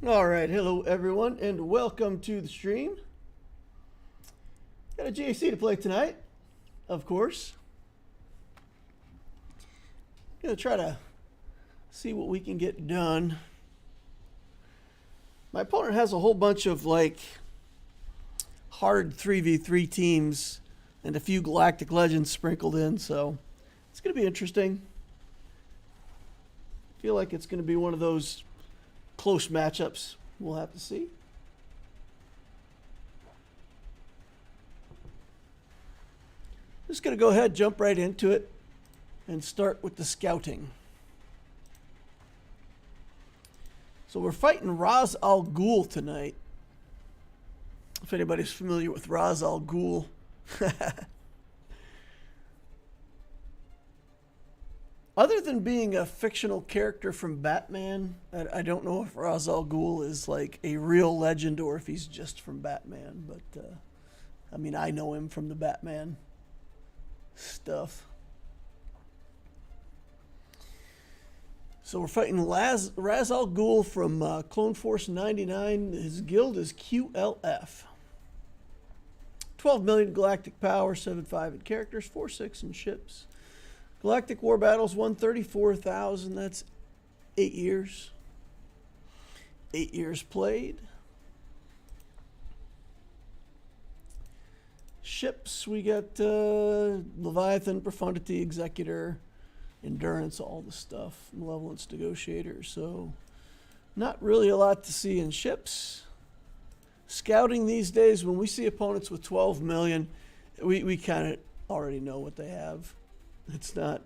All right, hello everyone, and welcome to the stream. Got a GAC to play tonight, of course. Gonna try to see what we can get done. My opponent has a whole bunch of like hard 3v3 teams and a few Galactic Legends sprinkled in, so it's gonna be interesting. I feel like it's gonna be one of those close matchups. We'll have to see. Just going to go ahead, jump right into it, and start with the scouting. So we're fighting Razzalgul tonight. If anybody's familiar with Razzalgul. Other than being a fictional character from Batman, I don't know if Razzalgul is like a real legend or if he's just from Batman. But, I mean, I know him from the Batman stuff. So we're fighting Razzalgul from Clone Force 99. His guild is QLF. 12 million galactic power, 7.5 in characters, 4.6 in ships. Galactic War Battles, 134,000. That's 8 years. 8 years played. Ships, we got Leviathan, Profundity, Executor, Endurance, all the stuff. Malevolence, Negotiator. So, not really a lot to see in ships. Scouting these days, when we see opponents with 12 million, we kind of already know what they have. It's not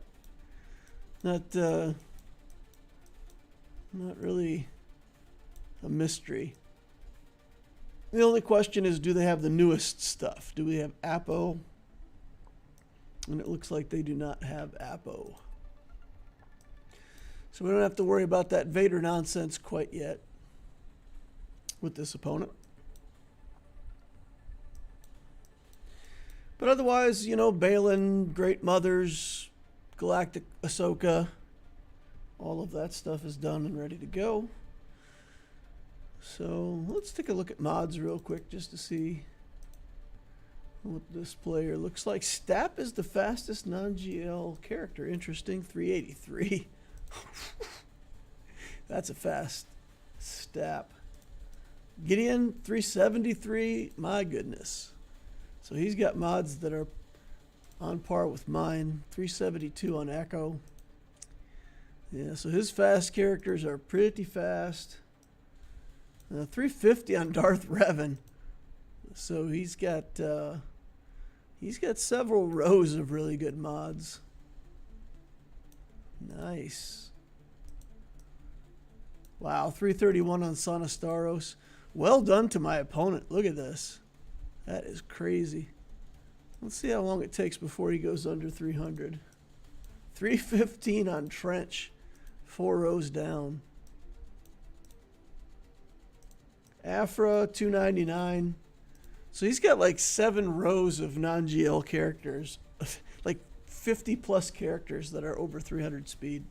really a mystery. The only question is, do they have the newest stuff? Do we have Apo? And it looks like they do not have Apo. So we don't have to worry about that Vader nonsense quite yet with this opponent. But otherwise, you know, Balin, Great Mothers, Galactic Ahsoka, all of that stuff is done and ready to go. So let's take a look at mods real quick just to see what this player looks like. Stap is the fastest non-GL character. Interesting, 383. That's a fast Stap. Gideon, 373. My goodness. So he's got mods that are on par with mine. 372 on Echo. Yeah, so his fast characters are pretty fast. 350 on Darth Revan. So he's got several rows of really good mods. Nice. Wow, 331 on Sonastaros. Well done to my opponent. Look at this. That is crazy. Let's see how long it takes before he goes under 300. 315 on Trench. 4 rows down. Afra, 299. So he's got like 7 rows of non-GL characters. Like 50 plus characters that are over 300 speed.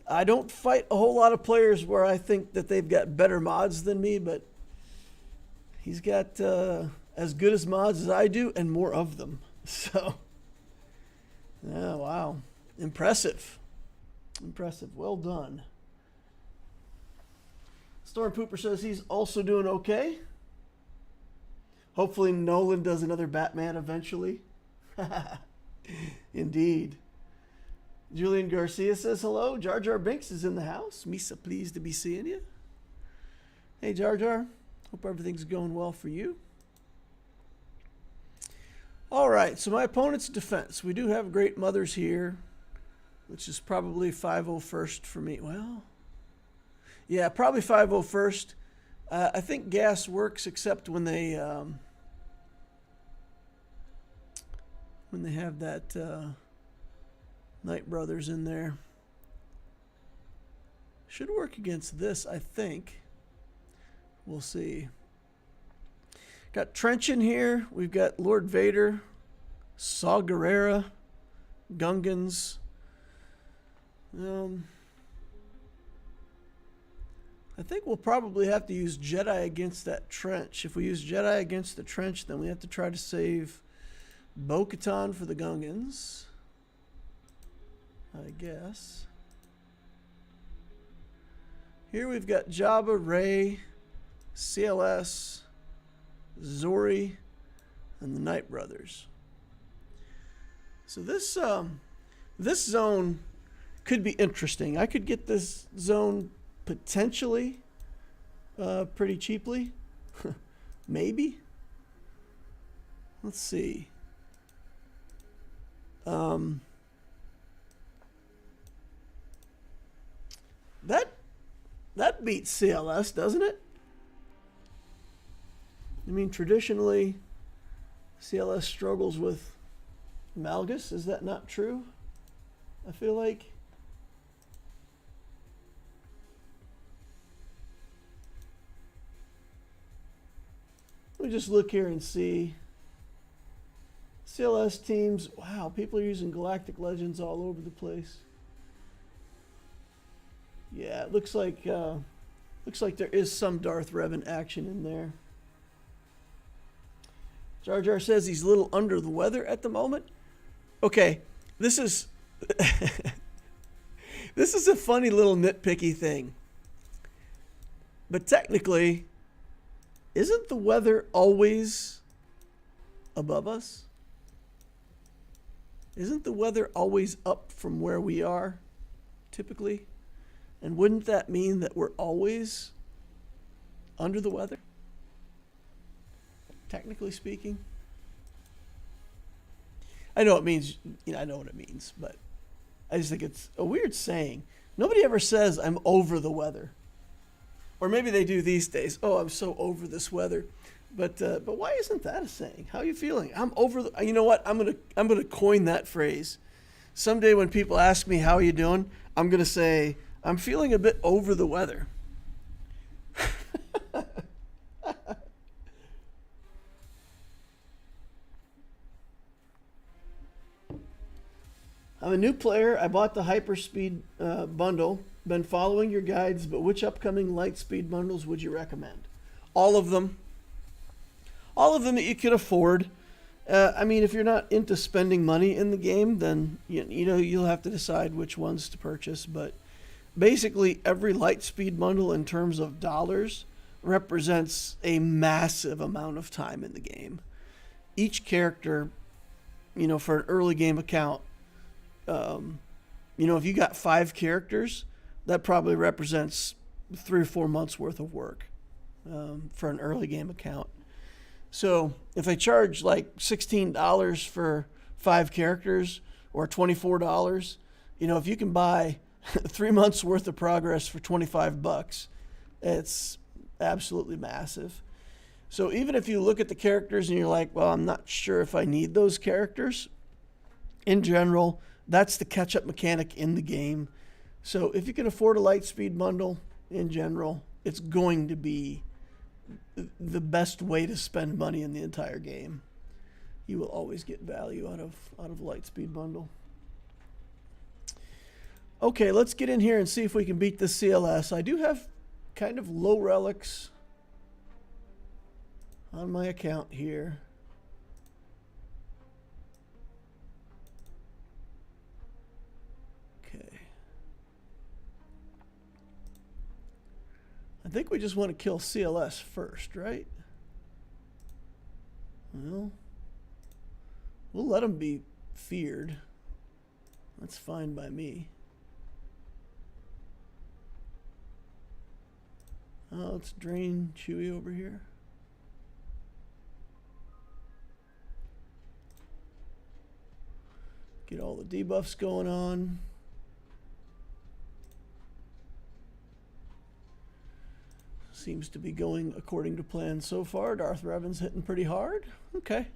I don't fight a whole lot of players where I think that they've got better mods than me, but he's got as good as mods as I do and more of them. So, yeah, wow. Impressive. Impressive. Well done. Storm Pooper says he's also doing okay. Hopefully Nolan does another Batman eventually. Indeed. Julian Garcia says hello. Jar Jar Binks is in the house. Misa, pleased to be seeing you. Hey, Jar Jar. Hope everything's going well for you. All right, so my opponent's defense. We do have Great Mothers here, which is probably 501st for me. Well, yeah, probably 501st. I think gas works except when they have that Knight Brothers in there. Should work against this, I think. We'll see. Got Trench in here. We've got Lord Vader, Saw Gerrera, Gungans. I think we'll probably have to use Jedi against that trench. If we use Jedi against the trench, then we have to try to save Bo-Katan for the Gungans, I guess. Here we've got Jabba, Rey, CLS, Zori, and the Knight Brothers. So this zone could be interesting. I could get this zone potentially pretty cheaply. Maybe. Let's see. That beats CLS, doesn't it? I mean, traditionally, CLS struggles with Malgus. Is that not true? I feel like. Let me just look here and see. CLS teams. Wow, people are using Galactic Legends all over the place. Yeah, it looks like there is some Darth Revan action in there. Jar Jar says he's a little under the weather at the moment. Okay, this is this is a funny little nitpicky thing. But technically, isn't the weather always above us? Isn't the weather always up from where we are, typically? And wouldn't that mean that we're always under the weather? Technically speaking. I know it means, I know what it means, but I just think it's a weird saying. Nobody ever says, I'm over the weather. Or maybe they do these days. Oh, I'm so over this weather. But why isn't that a saying? How are you feeling? I'm over the, you know what? I'm gonna coin that phrase. Someday when people ask me, how are you doing? I'm gonna say, I'm feeling a bit over the weather. I'm a new player. I bought the Hyperspeed bundle. Been following your guides, but which upcoming Lightspeed bundles would you recommend? All of them. All of them that you can afford. I mean, if you're not into spending money in the game, then you'll have to decide which ones to purchase. But basically, every Lightspeed bundle in terms of dollars represents a massive amount of time in the game. Each character, for an early game account, if you got 5 characters, that probably represents 3 or 4 months worth of work for an early game account. So if I charge like $16 for 5 characters or $24, if you can buy 3 months worth of progress for $25, it's absolutely massive. So even if you look at the characters and you're like, well, I'm not sure if I need those characters, in general, that's the catch-up mechanic in the game. So if you can afford a Lightspeed bundle, in general, it's going to be the best way to spend money in the entire game. You will always get value out of Lightspeed bundle. Okay, let's get in here and see if we can beat the CLS. I do have kind of low relics on my account here. I think we just want to kill CLS first, right? Well, we'll let him be feared. That's fine by me. Oh, let's drain Chewie over here. Get all the debuffs going on. Seems to be going according to plan so far. Darth Revan's hitting pretty hard. Okay.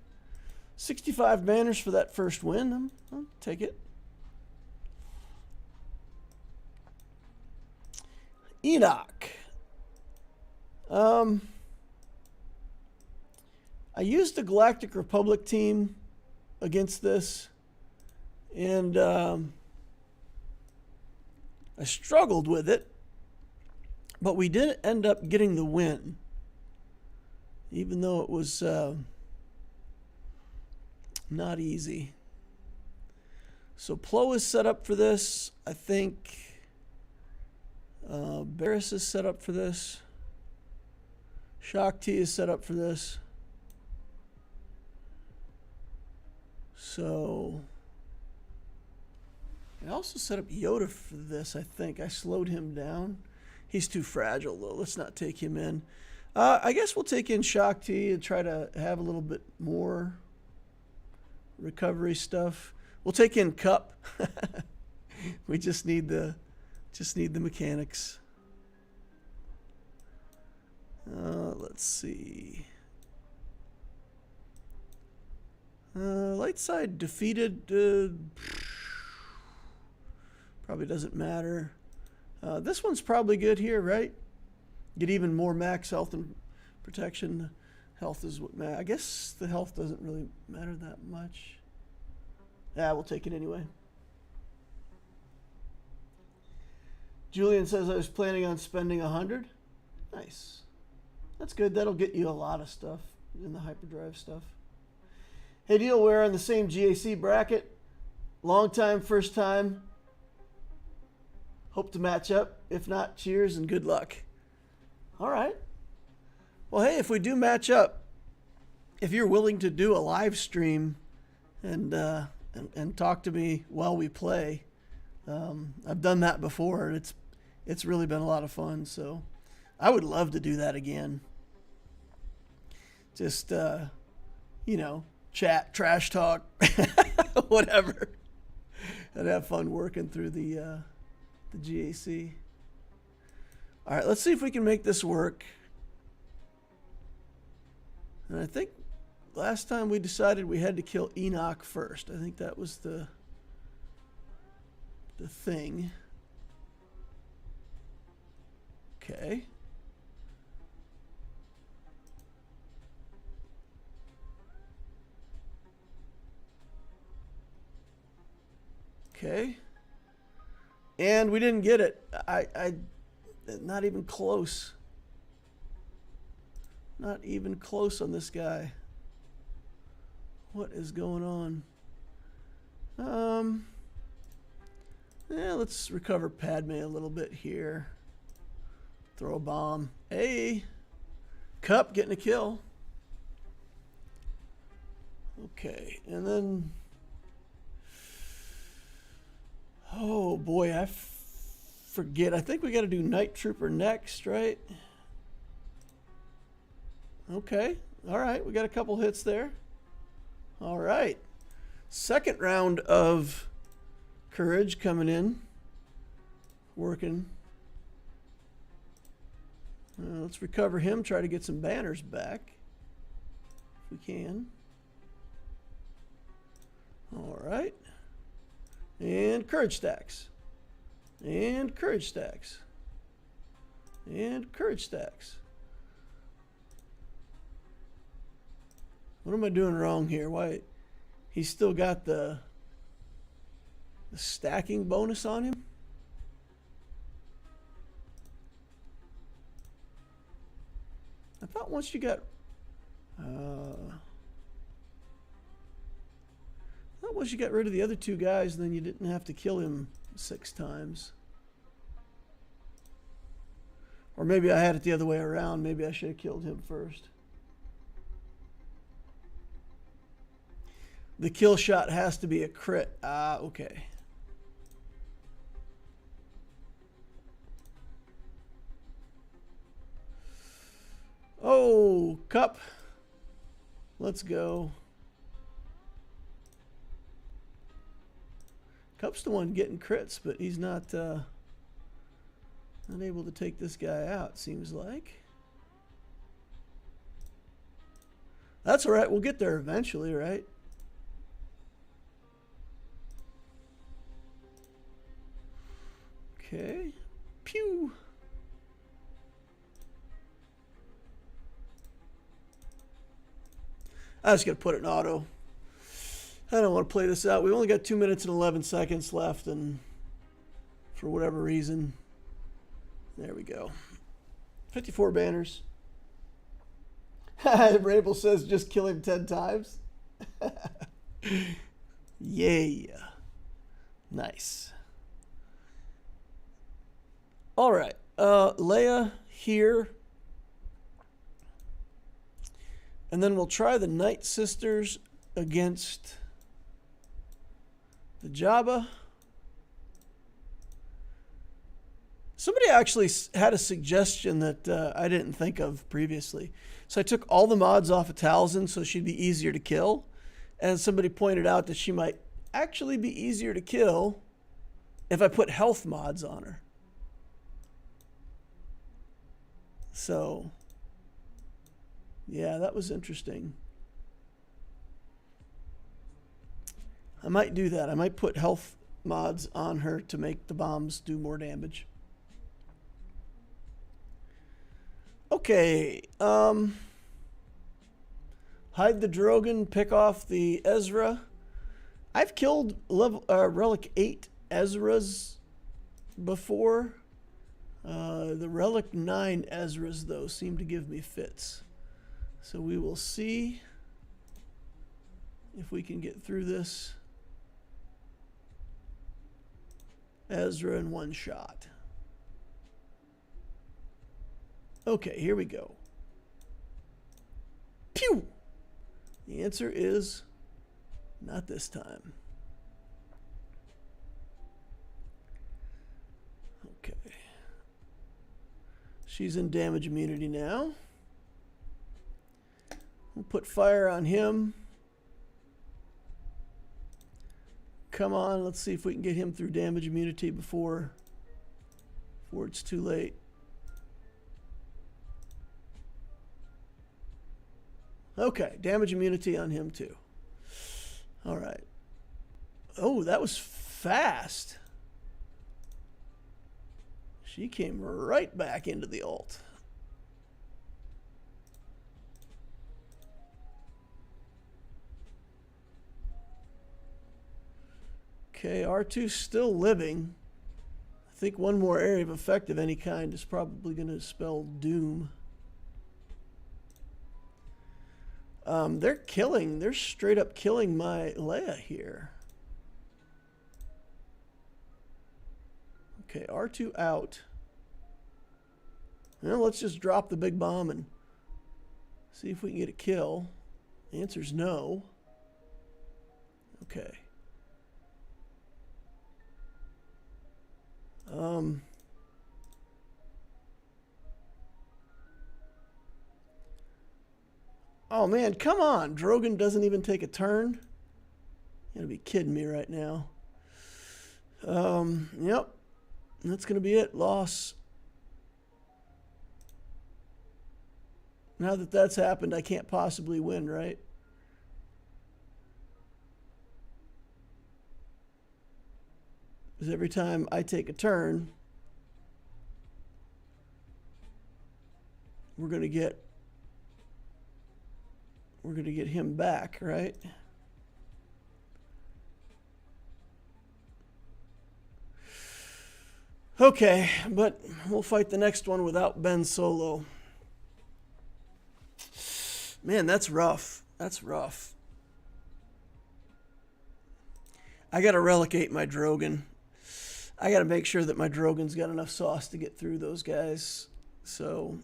65 banners for that first win. I'll take it. Enoch. I used the Galactic Republic team against this, and I struggled with it. But we did end up getting the win, even though it was not easy. So Plo is set up for this. I think Barris is set up for this. Shakti is set up for this. So I also set up Yoda for this, I think. I slowed him down. He's too fragile, though. Let's not take him in. I guess we'll take in Shakti and try to have a little bit more recovery stuff. We'll take in Cup. We just need the mechanics. Let's see. Light side defeated. Probably doesn't matter. This one's probably good here, right? Get even more max health and protection. Health is what matters. I guess the health doesn't really matter that much. Yeah, we'll take it anyway. Julian says I was planning on spending 100. Nice. That's good. That'll get you a lot of stuff in the hyperdrive stuff. Hey, deal, we're in the same GAC bracket. Long time, first time. Hope to match up. If not, cheers and good luck. All right. Well, hey, if we do match up, if you're willing to do a live stream and talk to me while we play, I've done that before, and it's really been a lot of fun. So I would love to do that again. Just chat, trash talk, whatever. I'd have fun working through the GAC. All right, let's see if we can make this work. And I think last time we decided we had to kill Enoch first. I think that was the thing. Okay. Okay. And we didn't get it. I not even close. Not even close on this guy. What is going on? Yeah, let's recover Padme a little bit here. Throw a bomb. Hey, Cup getting a kill. Okay, and then, oh boy, I forget. I think we got to do Night Trooper next, right? Okay, all right, we got a couple hits there. All right, second round of Courage coming in, working. Let's recover him, try to get some banners back if we can. All right, and Courage stacks, and Courage stacks, and Courage stacks. What am I doing wrong here? Why he's still got the stacking bonus on him? I thought once you got rid of the other two guys, then you didn't have to kill him 6 times. Or maybe I had it the other way around. Maybe I should have killed him first. The kill shot has to be a crit. Okay. Oh, Cup. Let's go. Cup's the one getting crits, but he's not able to take this guy out, seems like. That's all right. We'll get there eventually, right? Okay. Pew. I just got to put it in auto. I don't want to play this out. We've only got 2 minutes and 11 seconds left, and for whatever reason, there we go. 54 banners. Rabel says just kill him 10 times. Yeah. Nice. All right. Leia here. And then we'll try the Night Sisters against the Jabba. Somebody actually had a suggestion that I didn't think of previously. So I took all the mods off of Talzin so she'd be easier to kill. And somebody pointed out that she might actually be easier to kill if I put health mods on her. So, yeah, that was interesting. I might do that. I might put health mods on her to make the bombs do more damage. Okay, hide the Drogon, pick off the Ezra. I've killed Relic 8 Ezras before. The Relic 9 Ezras, though, seem to give me fits. So we will see if we can get through this Ezra in one shot. Okay, here we go. Pew! The answer is not this time. Okay. She's in damage immunity now. We'll put fire on him. Come on, let's see if we can get him through damage immunity before it's too late. Okay, damage immunity on him too. All right. Oh, that was fast. She came right back into the ult. Okay, R2's still living. I think one more area of effect of any kind is probably going to spell doom. They're straight up killing my Leia here. Okay, R2 out. Well, let's just drop the big bomb and see if we can get a kill. The answer's no. Okay. Oh man, come on. Drogon doesn't even take a turn. You gotta be kidding me right now. Yep. That's gonna be it. Loss. Now that that's happened, I can't possibly win, right? Because every time I take a turn, we're gonna get him back, right? Okay, but we'll fight the next one without Ben Solo. Man, that's rough. That's rough. I gotta relegate my Drogon. I gotta make sure that my Drogon's got enough sauce to get through those guys. So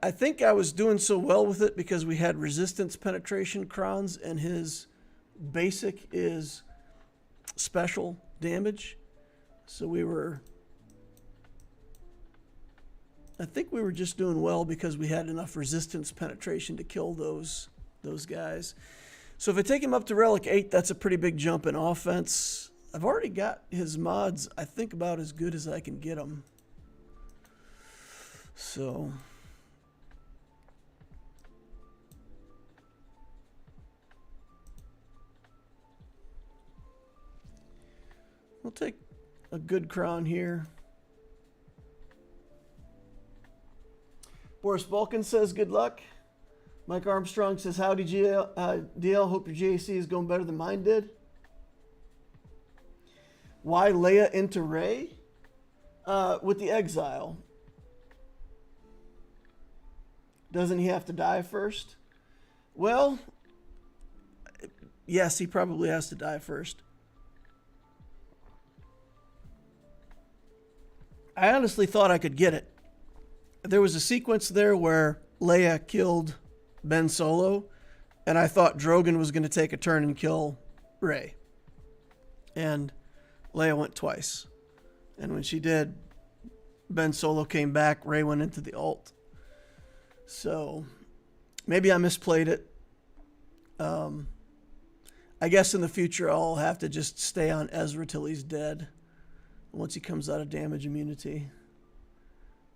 I think I was doing so well with it because we had resistance penetration crons and his basic is special damage. So I think we were just doing well because we had enough resistance penetration to kill those guys. So if I take him up to Relic 8, that's a pretty big jump in offense. I've already got his mods, I think, about as good as I can get them. So we'll take a good crown here. Boris Balkan says good luck. Mike Armstrong says howdy DL. Hope your GAC is going better than mine did. Why Leia into Rey? With the exile. Doesn't he have to die first? Well, yes, he probably has to die first. I honestly thought I could get it. There was a sequence there where Leia killed Ben Solo, and I thought Drogon was going to take a turn and kill Rey. And Leia went twice. And when she did, Ben Solo came back, Rey went into the ult. So maybe I misplayed it. I guess in the future I'll have to just stay on Ezra till he's dead. Once he comes out of damage immunity.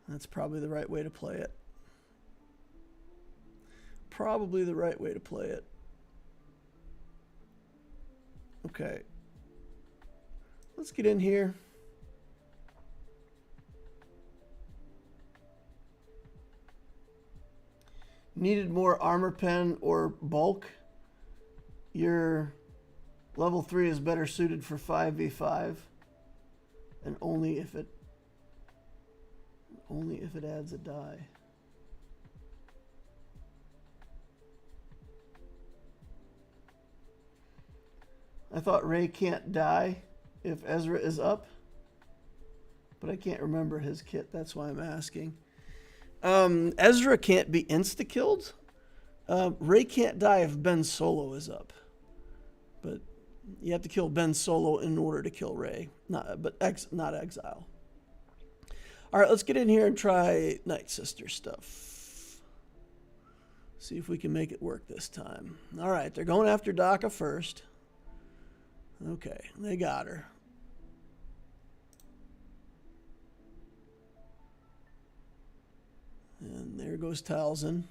That's probably the right way to play it. Probably the right way to play it. Okay. Let's get in here. Needed more armor pen or bulk. Your level 3 is better suited for 5v5. And only if it adds a die. I thought Rey can't die if Ezra is up, but I can't remember his kit. That's why I'm asking. Ezra can't be insta-killed. Rey can't die if Ben Solo is up, but you have to kill Ben Solo in order to kill Rey, not Exile. All right, let's get in here and try Night Sister stuff. See if we can make it work this time. All right, they're going after Daka first. Okay, they got her. And there goes Talzin.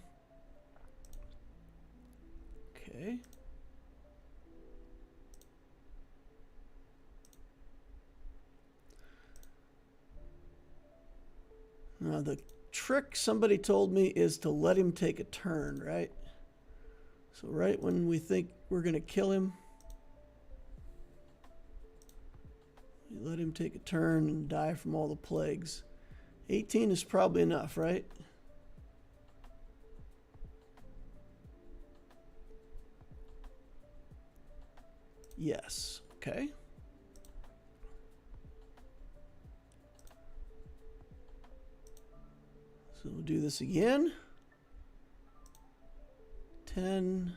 Okay. Now the trick somebody told me is to let him take a turn, right? So right when we think we're going to kill him, we let him take a turn and die from all the plagues. 18 is probably enough, right? Yes. Okay. So we'll do this again. 10,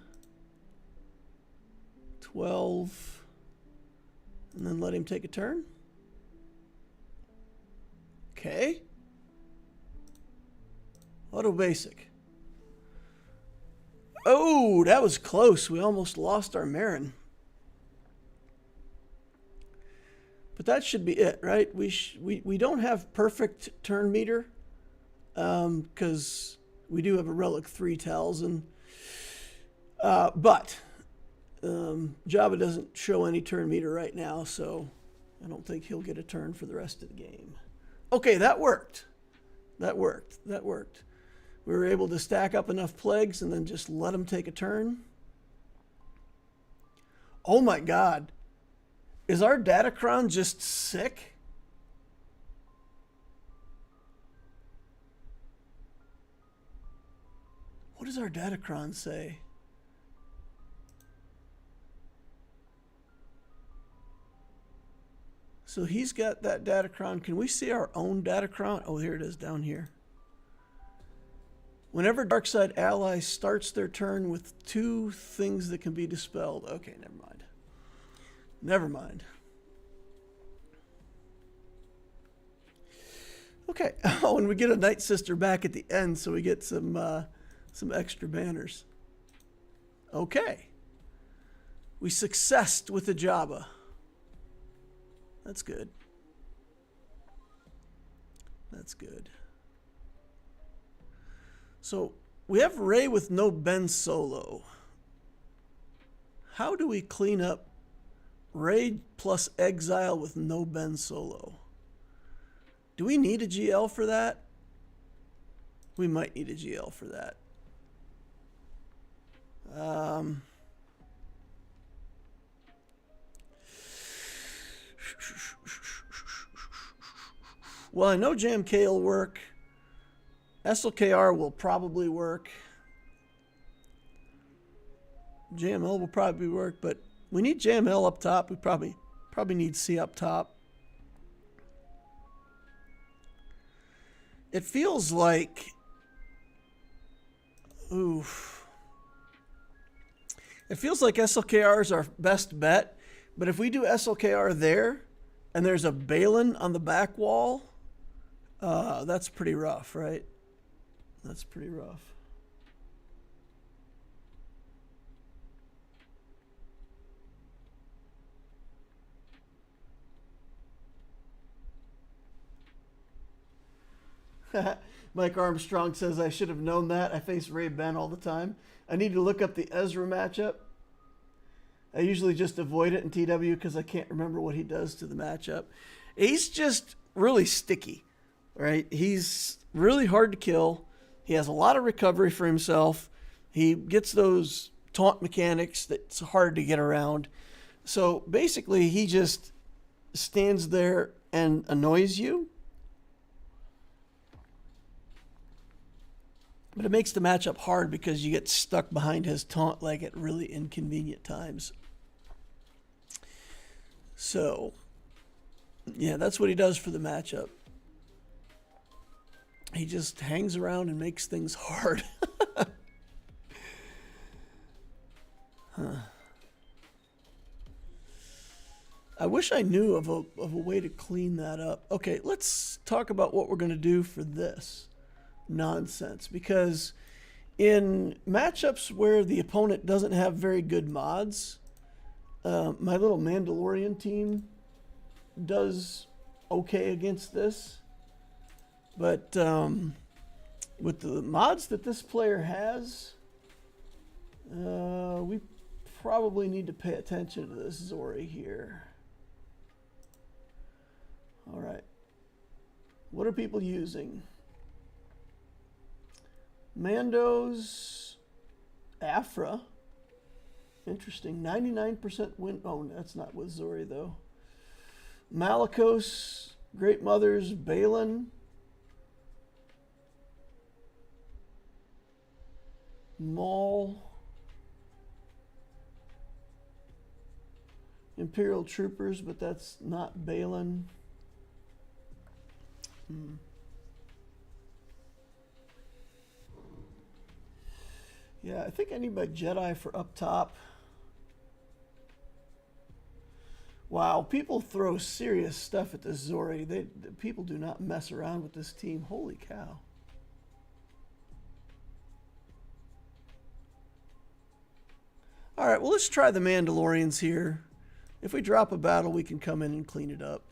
12, and then let him take a turn. Okay. Auto basic. Oh, that was close. We almost lost our Marin. But that should be it, right? We don't have perfect turn meter because we do have a Relic 3 Talzin. But Jabba doesn't show any turn meter right now, so I don't think he'll get a turn for the rest of the game. Okay, that worked. That worked. That worked. We were able to stack up enough plagues and then just let him take a turn. Oh my God. Is our Datacron just sick? What does our Datacron say? So he's got that Datacron. Can we see our own Datacron? Oh, here it is down here. Whenever Darkside ally starts their turn with 2 things that can be dispelled. Okay, never mind. Never mind. Okay. Oh, and we get a Night Sister back at the end, so we get some extra banners. Okay. We successed with the Jabba. That's good. That's good. So we have Rey with no Ben Solo. How do we clean up Rey plus Exile with no Ben Solo? Do we need a GL for that? We might need a GL for that. Well, I know Jam K will work. SLKR will probably work. JML will probably work, but we need JML up top. We probably need C up top. It feels like, oof. It feels like SLKR is our best bet, but if we do SLKR there, and there's a Balin on the back wall, that's pretty rough, right? That's pretty rough. Mike Armstrong says, I should have known that. I face Ray Ben all the time. I need to look up the Ezra matchup. I usually just avoid it in TW because I can't remember what he does to the matchup. He's just really sticky, right? He's really hard to kill. He has a lot of recovery for himself. He gets those taunt mechanics that's hard to get around. So basically, he just stands there and annoys you. But it makes the matchup hard because you get stuck behind his taunt like at really inconvenient times. So, yeah, that's what he does for the matchup. He just hangs around and makes things hard. I wish I knew of a way to clean that up. Okay, let's talk about what we're going to do for this nonsense, because in matchups where the opponent doesn't have very good mods, my little Mandalorian team does okay against this, but with the mods that this player has, we probably need to pay attention to this Zori here. All right, what are people using? Mando's Afra. Interesting. 99% win. Oh, that's not with Zori, though. Malicos, Great Mothers, Balin. Maul. Imperial Troopers, but that's not Balin. Yeah, I think I need my Jedi for up top. Wow, people throw serious stuff at this Zori. People do not mess around with this team. Holy cow. All right, well, let's try the Mandalorians here. If we drop a battle, we can come in and clean it up.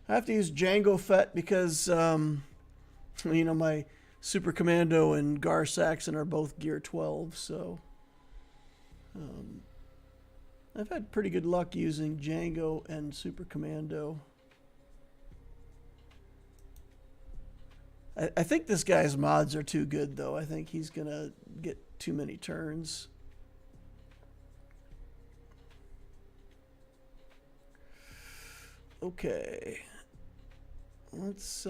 I have to use Jango Fett because, you know, my Super Commando and Gar Saxon are both Gear 12, so I've had pretty good luck using Jango and Super Commando. I think this guy's mods are too good, though. I think he's going to get too many turns. Okay. Let's,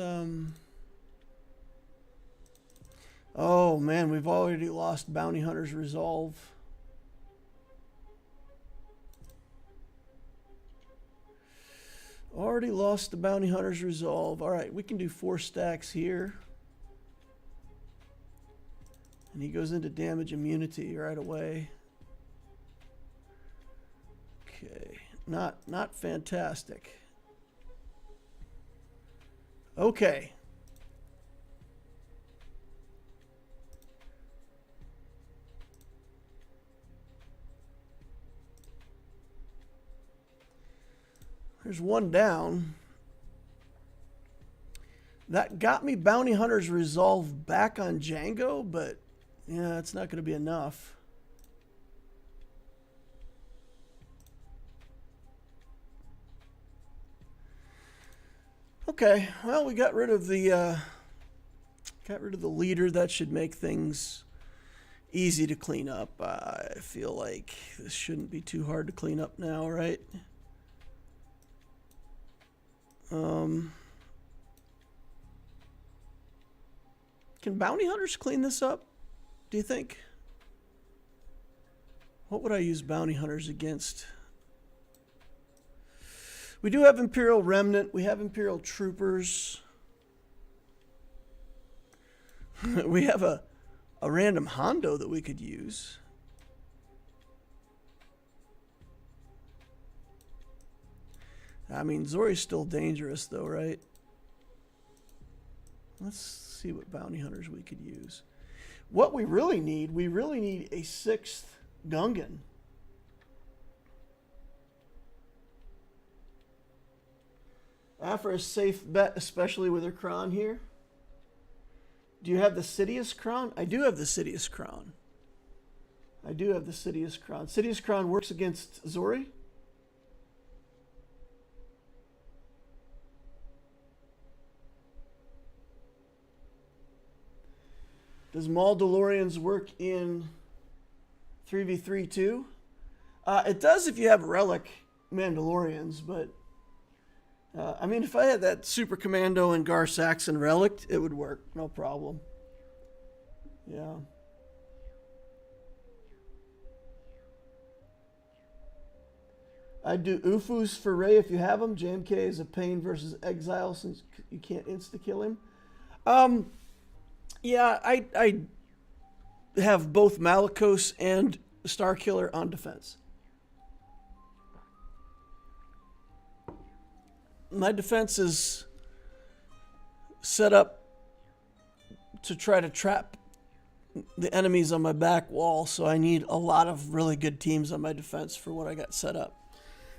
oh, man, we've already lost Bounty Hunter's Resolve. Already lost the Bounty Hunter's Resolve. All right, we can do 4 stacks here. And he goes into damage immunity right away. Okay, not fantastic. Okay. There's one down. That got me Bounty Hunter's Resolve back on Jango, but yeah, it's not going to be enough. Okay, well, we got rid of the leader. That should make things easy to clean up. I feel like this shouldn't be too hard to clean up now, right? Can bounty hunters clean this up, do you think? What would I use bounty hunters against? We do have Imperial Remnant. We have Imperial Troopers. We have a random Hondo that we could use. I mean, Zori's still dangerous, though, right? Let's see what bounty hunters we could use. What we really need a 6th Gungan. For a safe bet, especially with her Kron here. Do you have the Sidious Kron? I do have the Sidious Kron. I do have the Sidious Kron. Sidious Kron works against Zori. Does Maul DeLoreans work in 3v3 too? It does if you have Relic Mandalorians, but I mean, if I had that Super Commando and Gar Saxon Relic, it would work, no problem. Yeah. I'd do Ufus for Rey if you have them. JMK is a pain versus Exile since you can't insta-kill him. Yeah, I have both Malicos and Starkiller on defense. My defense is set up to try to trap the enemies on my back wall, so I need a lot of really good teams on my defense for what I got set up.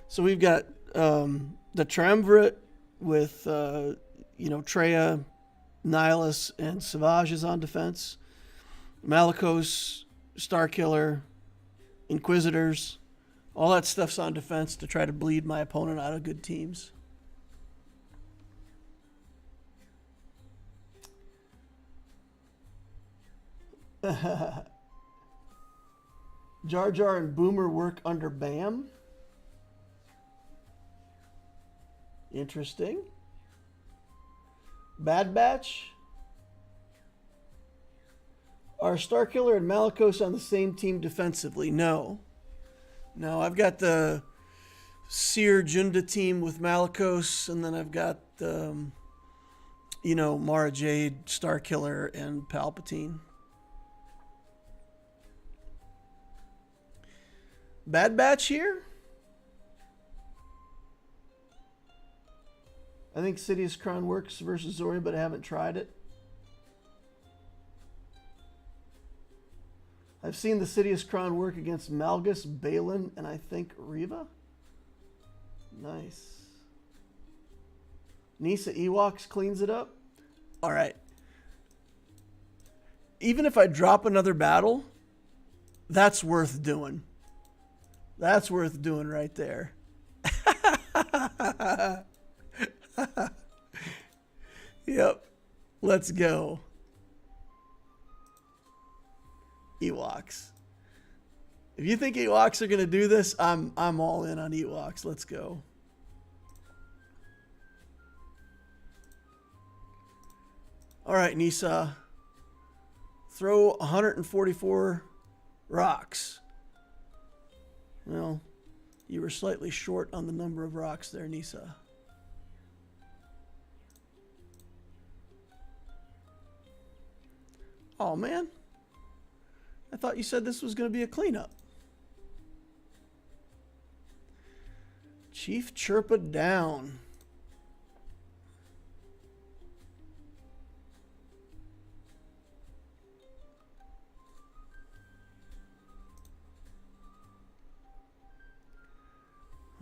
So we've got the Triumvirate with, Treya, Nihilus, and Savage is on defense. Malicos, Starkiller, Inquisitors, all that stuff's on defense to try to bleed my opponent out of good teams. Jar Jar and Boomer work under BAM. Interesting. Bad Batch. Are Starkiller and Malicos on the same team defensively? No. No, I've got the Seer Junda team with Malicos, and then I've got Mara Jade, Starkiller, and Palpatine. Bad Batch here? I think Sidious Kron works versus Zori, but I haven't tried it. I've seen the Sidious Kron work against Malgus, Balin, and I think Reva. Nice. Nisa Ewoks cleans it up. All right. Even if I drop another battle, that's worth doing. That's worth doing right there. Yep. Let's go. Ewoks. If you think Ewoks are going to do this, I'm all in on Ewoks. Let's go. All right, Nisa. Throw 144 rocks. Well, you were slightly short on the number of rocks there, Nisa. Oh, man. I thought you said this was going to be a cleanup. Chief Chirpa down.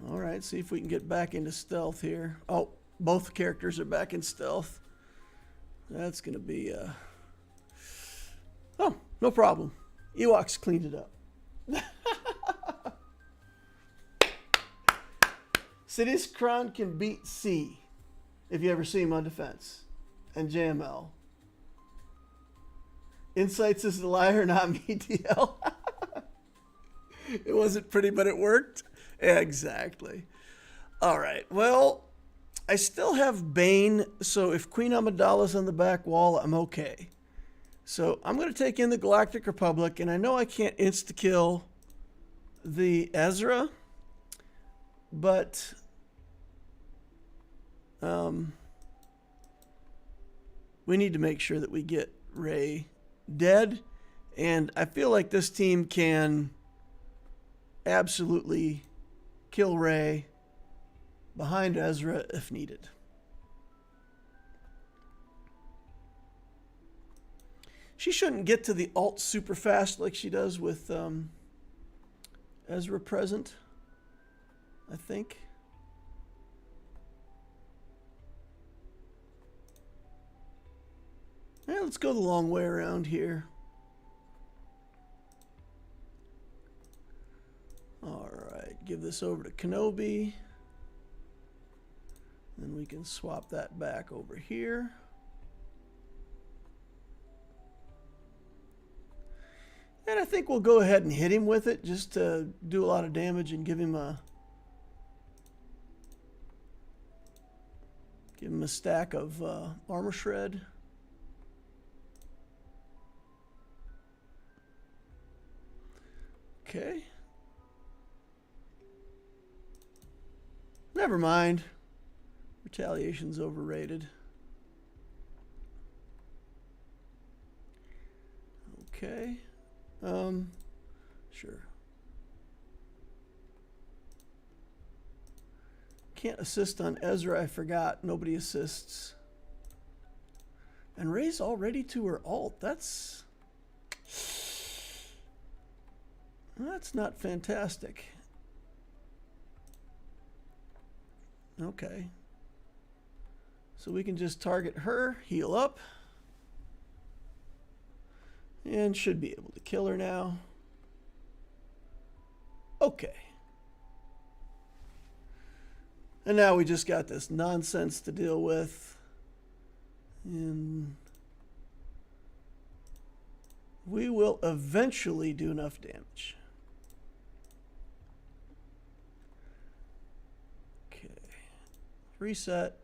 All right, see if we can get back into stealth here. Oh, both characters are back in stealth. That's going to be... Oh, no problem. Ewoks cleaned it up. Sidious Kron can beat C if you ever see him on defense. And JML. Insights is the liar, not me, DL. It wasn't pretty, but it worked. Exactly. All right. Well, I still have Bane, so if Queen Amidala's on the back wall, I'm okay. So I'm going to take in the Galactic Republic, and I know I can't insta-kill the Ezra, but we need to make sure that we get Rey dead, and I feel like this team can absolutely kill Rey behind Ezra if needed. She shouldn't get to the ult super fast like she does with Ezra present, I think. Yeah, let's go the long way around here. All right, give this over to Kenobi. Then we can swap that back over here. And I think we'll go ahead and hit him with it just to do a lot of damage and give him a stack of armor shred. Okay. Never mind. Retaliation's overrated. Okay. Sure. Can't assist on Ezra, I forgot. Nobody assists. And Rey's already to her ult. That's not fantastic. Okay. So we can just target her, heal up, and should be able to kill her now. Okay. And now we just got this nonsense to deal with. And we will eventually do enough damage. Okay. Reset.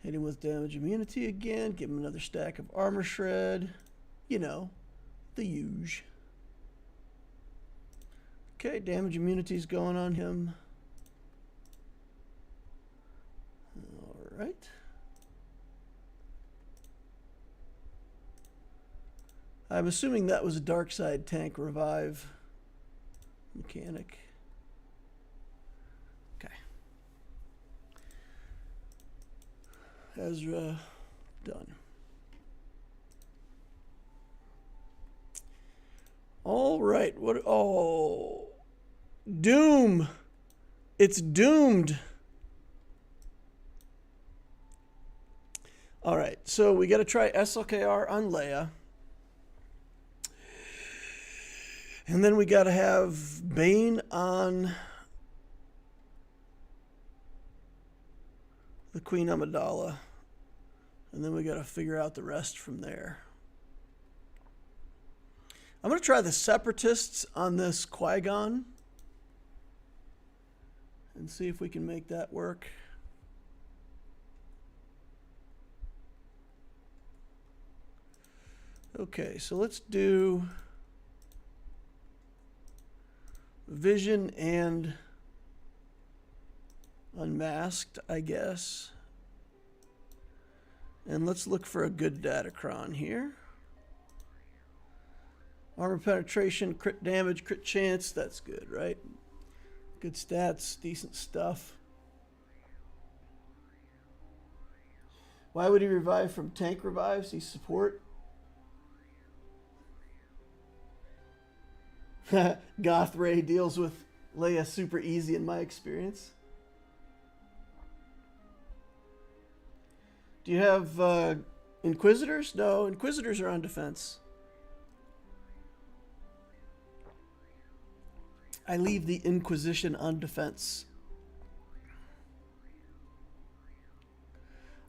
Hit him with damage immunity again. Give him another stack of armor shred. You know, the huge. Okay, damage immunity's going on him. All right. I'm assuming that was a dark side tank revive mechanic. Okay. Ezra done. All right. What? Oh, Doom. It's doomed. All right. So we got to try SLKR on Leia. And then we got to have Bane on the Queen Amidala. And then we got to figure out the rest from there. I'm going to try the Separatists on this Qui-Gon and see if we can make that work. Okay, so let's do Vision and Unmasked, I guess. And let's look for a good Datacron here. Armor penetration, crit damage, crit chance, that's good, right? Good stats, decent stuff. Why would he revive from tank revives? He's support. Goth Ray deals with Leia super easy in my experience. Do you have Inquisitors? No, Inquisitors are on defense. I leave the Inquisition on defense.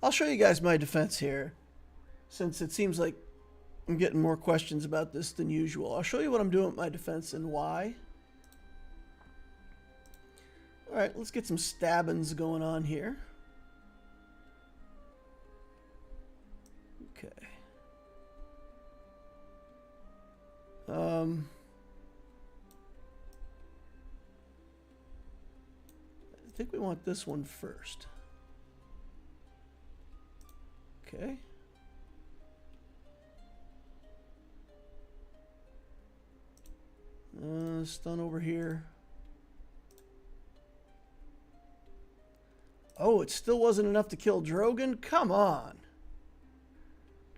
I'll show you guys my defense here, since it seems like I'm getting more questions about this than usual. I'll show you what I'm doing with my defense and why. All right, let's get some stabbings going on here. Okay. I think we want this one first. Okay. Stun over here. Oh, it still wasn't enough to kill Drogon? Come on.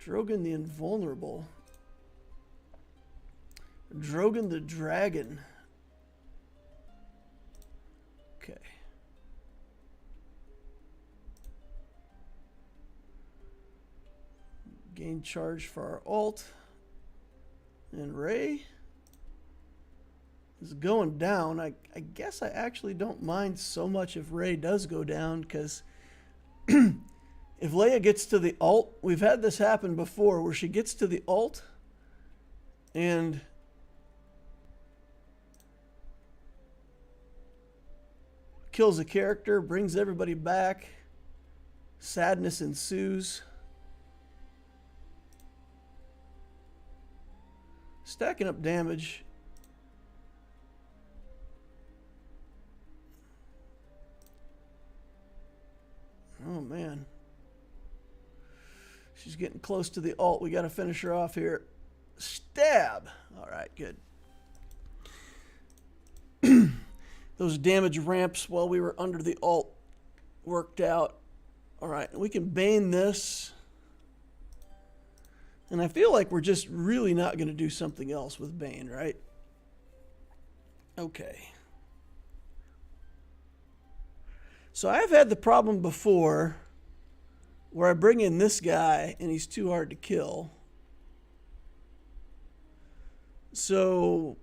Drogon the Invulnerable. Drogon the Dragon. Okay. Gain charge for our ult. And Rey is going down. I guess I actually don't mind so much if Rey does go down, because if Leia gets to the ult, we've had this happen before where she gets to the ult and kills a character, brings everybody back, sadness ensues. Stacking up damage. Oh man. She's getting close to the ult. We got to finish her off here. Stab. All right, good. Those damage ramps while we were under the ult worked out. All right, we can bane this. And I feel like we're just really not going to do something else with Bane, right? Okay. So I've had the problem before where I bring in this guy and he's too hard to kill. So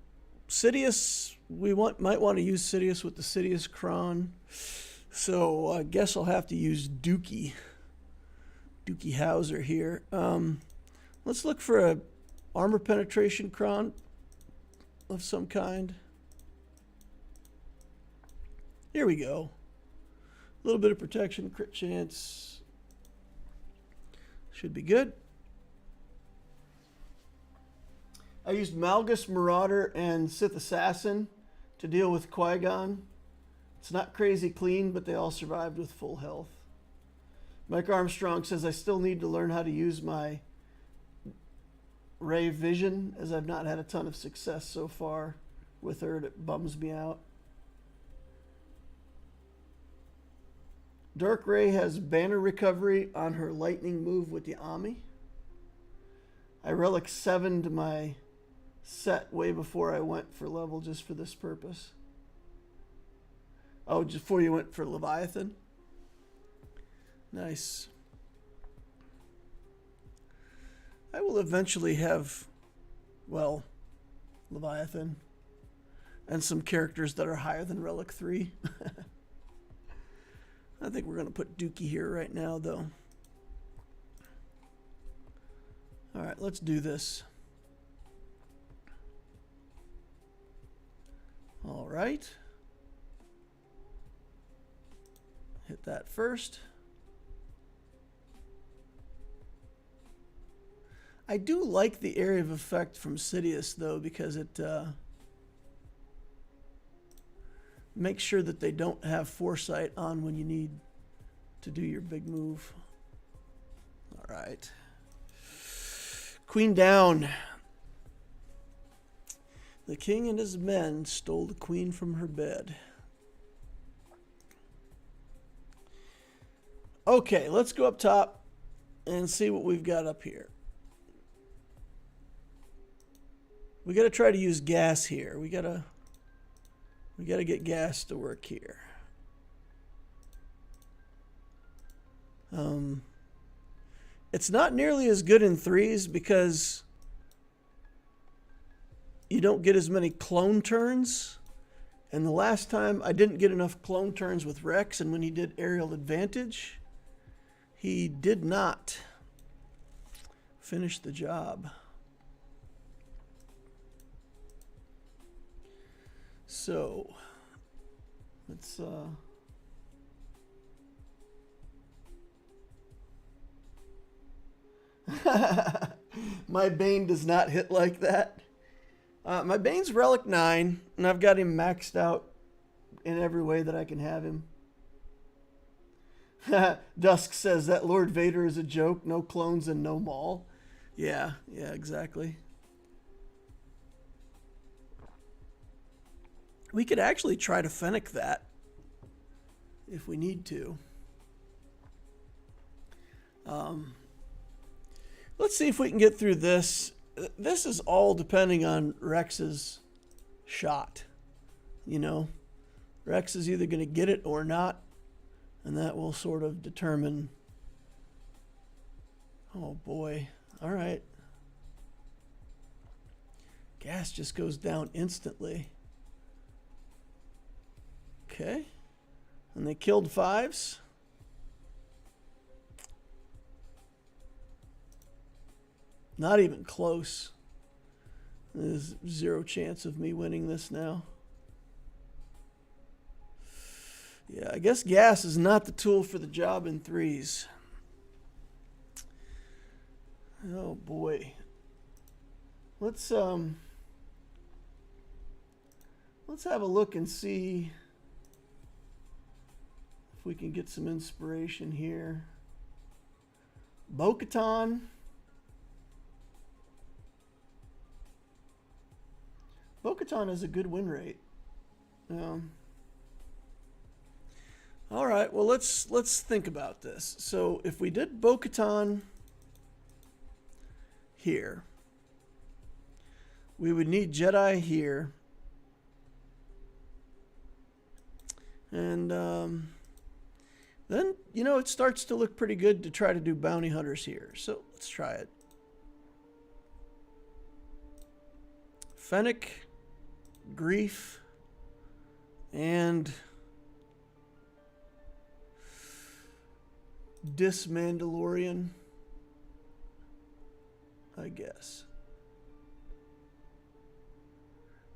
Sidious, might want to use Sidious with the Sidious Cron. So I guess I'll have to use Dookie Howser here. Let's look for a armor penetration cron of some kind. Here we go. A little bit of protection, crit chance. Should be good. I used Malgus, Marauder, and Sith Assassin to deal with Qui-Gon. It's not crazy clean, but they all survived with full health. Mike Armstrong says I still need to learn how to use my Rey Vision, as I've not had a ton of success so far with her. It bums me out. Dark Rey has banner recovery on her lightning move with the Ami. I relic 7'd my set way before I went for level just for this purpose. Oh, just before you went for Leviathan? Nice. I will eventually have, well, Leviathan and some characters that are higher than Relic 3. I think we're going to put Dookie here right now, though. All right, let's do this. All right. Hit that first. I do like the area of effect from Sidious, though, because it makes sure that they don't have foresight on when you need to do your big move. All right. Queen down. The king and his men stole the queen from her bed. Okay, let's go up top and see what we've got up here. We got to try to use gas here. We got to get gas to work here. It's not nearly as good in 3s because you don't get as many clone turns. And the last time I didn't get enough clone turns with Rex, and when he did aerial advantage, he did not finish the job. So let's my Bane does not hit like that. My Bane's Relic 9, and I've got him maxed out in every way that I can have him. Dusk says that Lord Vader is a joke. No clones and no Maul. Yeah, exactly. We could actually try to Fennec that if we need to. Let's see if we can get through this. This is all depending on Rex's shot. You know, Rex is either going to get it or not, and that will sort of determine. Oh boy. All right. Gas just goes down instantly. Okay. And they killed 5s. Not even close. There's 0 chance of me winning this now. Yeah, I guess gas is not the tool for the job in 3s. Oh boy. Let's have a look and see if we can get some inspiration here. Bo-Katan. Bo-Katan has a good win rate. All right, well let's think about this. So if we did Bo-Katan here, we would need Jedi here, and then it starts to look pretty good to try to do bounty hunters here. So let's try it. Fennec, Grief, and Dis-Mandalorian, I guess.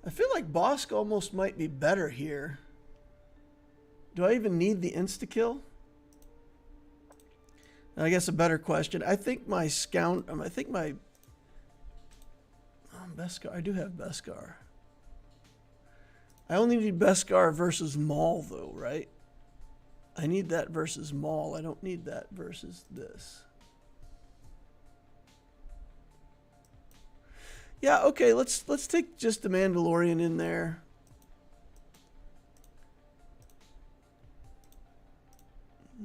I feel like Bosk almost might be better here. Do I even need the insta-kill? I guess a better question. I think my Beskar, I do have Beskar. I only need Beskar versus Maul though, right? I need that versus Maul. I don't need that versus this. Yeah, okay, let's take just the Mandalorian in there.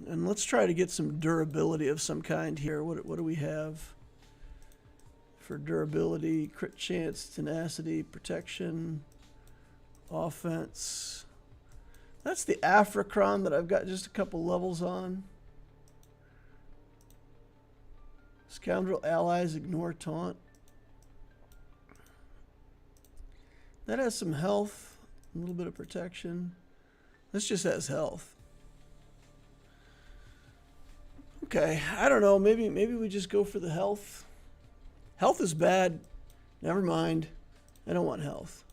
And let's try to get some durability of some kind here. What do we have for durability? Crit chance, tenacity, protection, offense. That's the Africron that I've got just a couple levels on. Scoundrel allies ignore taunt. That has some health, a little bit of protection. This just has health. Okay, I don't know. Maybe we just go for the health. Health is bad. Never mind. I don't want health.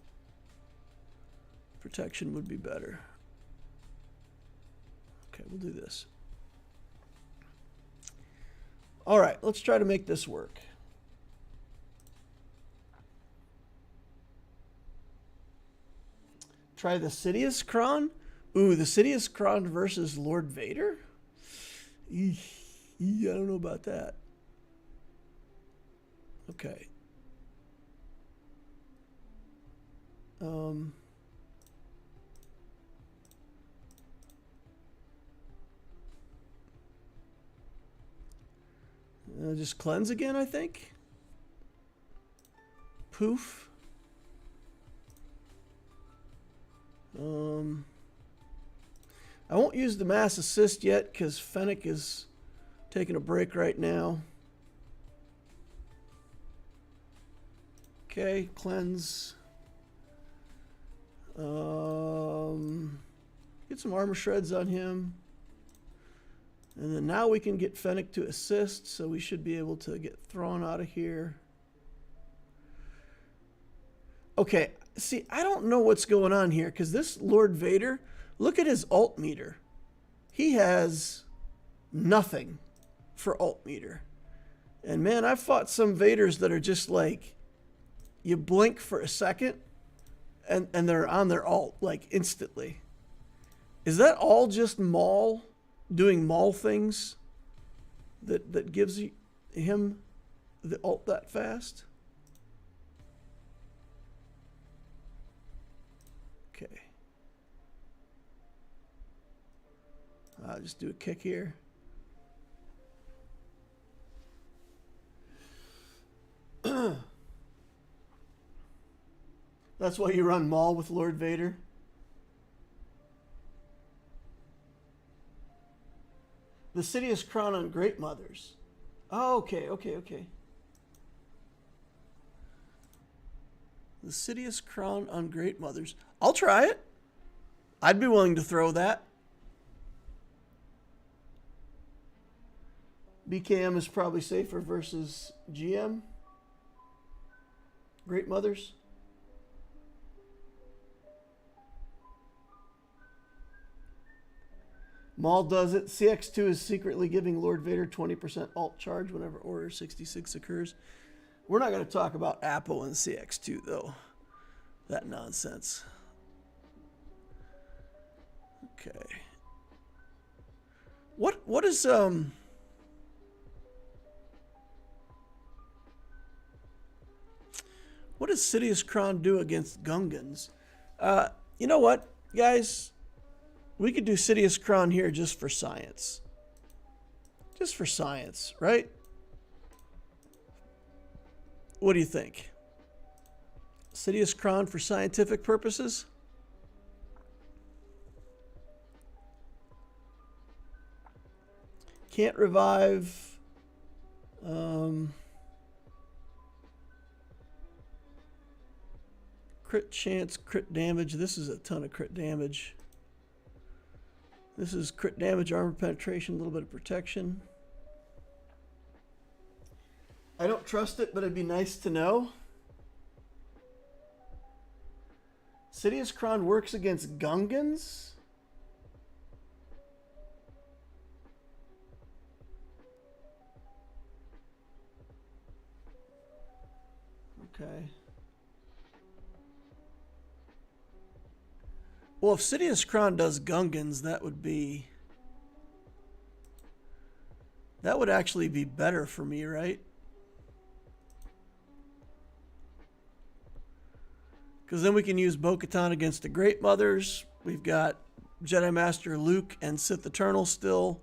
Protection would be better. Okay, we'll do this. All right, let's try to make this work. Try the Sidious Kron. Ooh, the Sidious Kron versus Lord Vader? I don't know about that. Okay. Just cleanse again, I think. Poof. I won't use the mass assist yet because Fennec is taking a break right now. Okay, cleanse. Get some armor shreds on him. And then now we can get Fennec to assist, so we should be able to get Thrawn out of here. Okay, See, I don't know what's going on here, because this Lord Vader, look at his alt meter. He has nothing for alt meter. And man, I've fought some Vaders that are just like, you blink for a second and they're on their alt like instantly. Is that all just Maul doing Maul things that gives him the alt that fast? Okay. I'll just do a kick here. That's why you run Maul with Lord Vader. The Sidious Crown on Great Mothers. Oh, okay. The Sidious Crown on Great Mothers. I'll try it. I'd be willing to throw that. BKM is probably safer versus GM. Great Mothers. Maul does it. CX2 is secretly giving Lord Vader 20% alt charge whenever Order 66 occurs. We're not going to talk about Apo and CX2 though. That nonsense. Okay. What does Sidious Crown do against Gungans? You know what, guys? We could do Sidious Crown here just for science. Just for science, right? What do you think? Sidious Crown for scientific purposes? Can't revive. Crit chance, crit damage. This is a ton of crit damage. This is crit damage, armor penetration, a little bit of protection. I don't trust it, but it'd be nice to know. Sidious Crown works against Gungans? Okay. Well, if Sidious Crown does Gungans, that would actually be better for me, right? Because then we can use Bo-Katan against the Great Mothers. We've got Jedi Master Luke and Sith Eternal still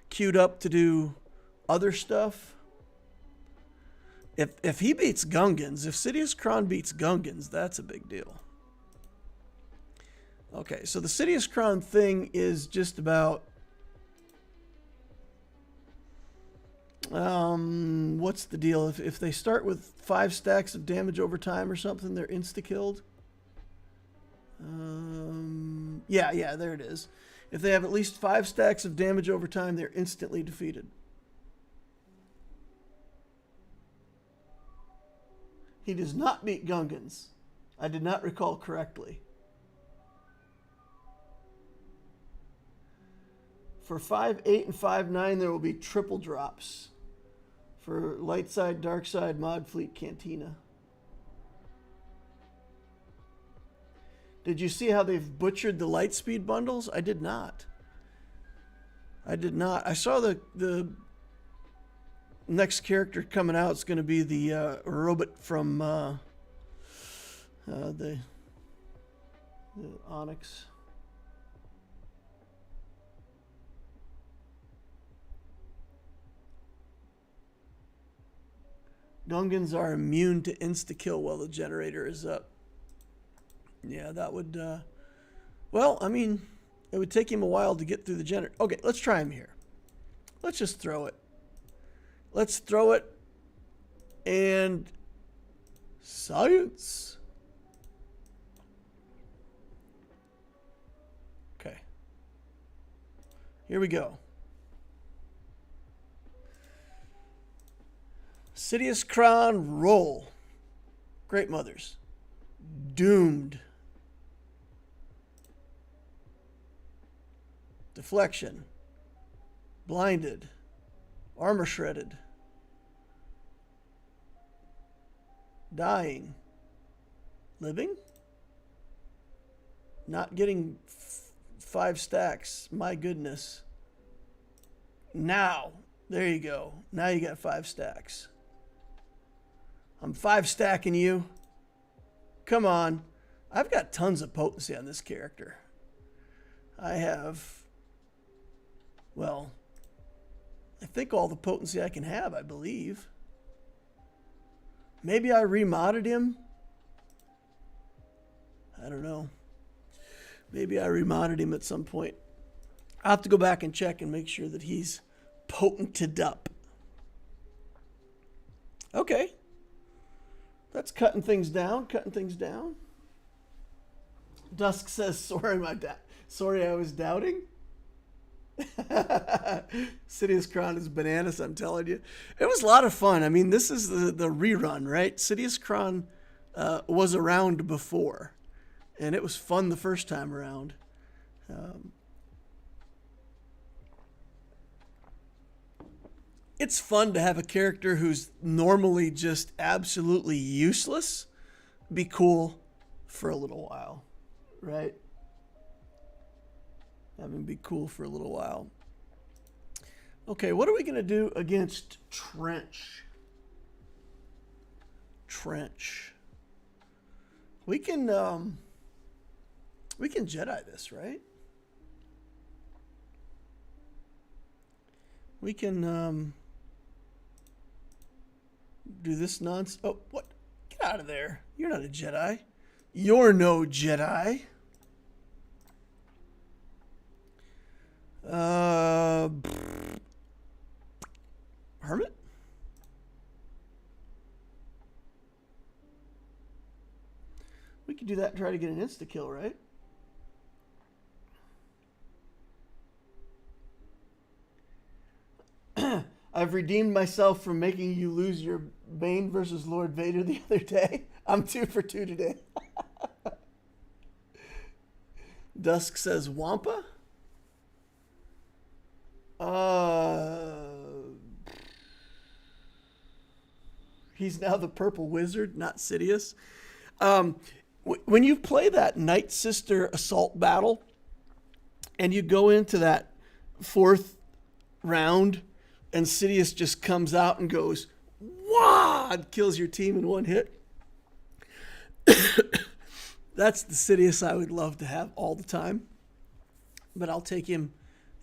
queued up to do other stuff. If he beats Gungans, if Sidious Crown beats Gungans, that's a big deal. Okay, so the Sidious Crown thing is just about what's the deal? If they start with 5 stacks of damage over time or something, they're insta-killed. Yeah, there it is. If they have at least 5 stacks of damage over time, they're instantly defeated. He does not beat Gungans. I did not recall correctly. For 5.8 and 5.9, there will be triple drops for light side, dark side, mod fleet, cantina. Did you see how they've butchered the light speed bundles? I did not. I saw the next character coming out. It's going to be the robot from the Onyx. Gungans are immune to insta-kill while the generator is up. Yeah, that would... well, I mean, it would take him a while to get through the generator. Okay, let's try him here. Let's just throw it. Let's throw it. And... science. Okay. Here we go. Sidious Crown, roll. Great Mothers. Doomed. Deflection. Blinded. Armor shredded. Dying. Living? Not getting 5 stacks. My goodness. Now. There you go. Now you got 5 stacks. I'm 5 stacking you. Come on. I've got tons of potency on this character. I have, well, I think all the potency I can have, I believe. Maybe I remodded him. I don't know. Maybe I remodded him at some point. I'll have to go back and check and make sure that he's potented up. Okay. That's cutting things down, Dusk says, sorry I was doubting. Sidious Crown is bananas, I'm telling you. It was a lot of fun. I mean, this is the rerun, right? Sidious Crown was around before, and it was fun the first time around. It's fun to have a character who's normally just absolutely useless be cool for a little while, right? Have him be cool for a little while. Okay, what are we going to do against Trench? We can Jedi this, right? We can do this nonsense. Oh, what? Get out of there. You're not a Jedi. You're no Jedi. Hermit? We could do that and try to get an insta-kill, right? I've redeemed myself from making you lose your Bane versus Lord Vader the other day. I'm 2 for 2 today. Dusk says Wampa? He's now the purple wizard, not Sidious. When you play that Night Sister assault battle and you go into that 4th round and Sidious just comes out and goes, "Wah!" and kills your team in one hit. That's the Sidious I would love to have all the time. But I'll take him,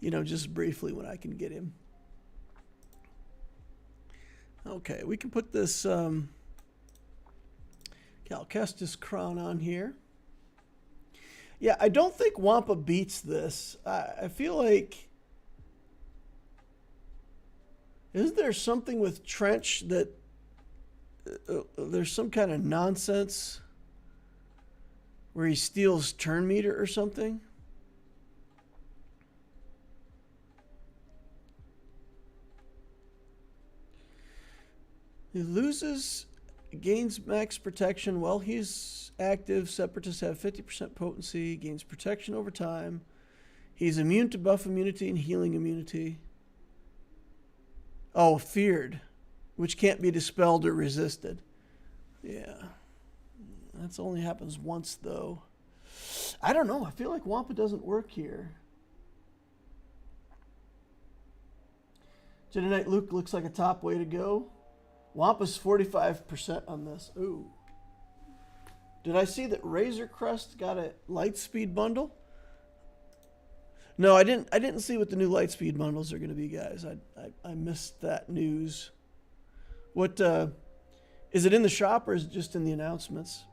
just briefly when I can get him. Okay, we can put this Cal Kestis crown on here. Yeah, I don't think Wampa beats this. I feel like... Isn't there something with Trench that... there's some kind of nonsense where he steals turn meter or something? He loses, gains max protection while he's active. Separatists have 50% potency, gains protection over time. He's immune to buff immunity and healing immunity. Oh, feared, which can't be dispelled or resisted. Yeah. That only happens once, though. I don't know. I feel like Wampa doesn't work here. Jedi Knight Luke looks like a top way to go. Wampa's 45% on this. Ooh. Did I see that Razor Crest got a Lightspeed bundle? No, I didn't see what the new Lightspeed bundles are going to be, guys. I missed that news. What is it in the shop or is it just in the announcements?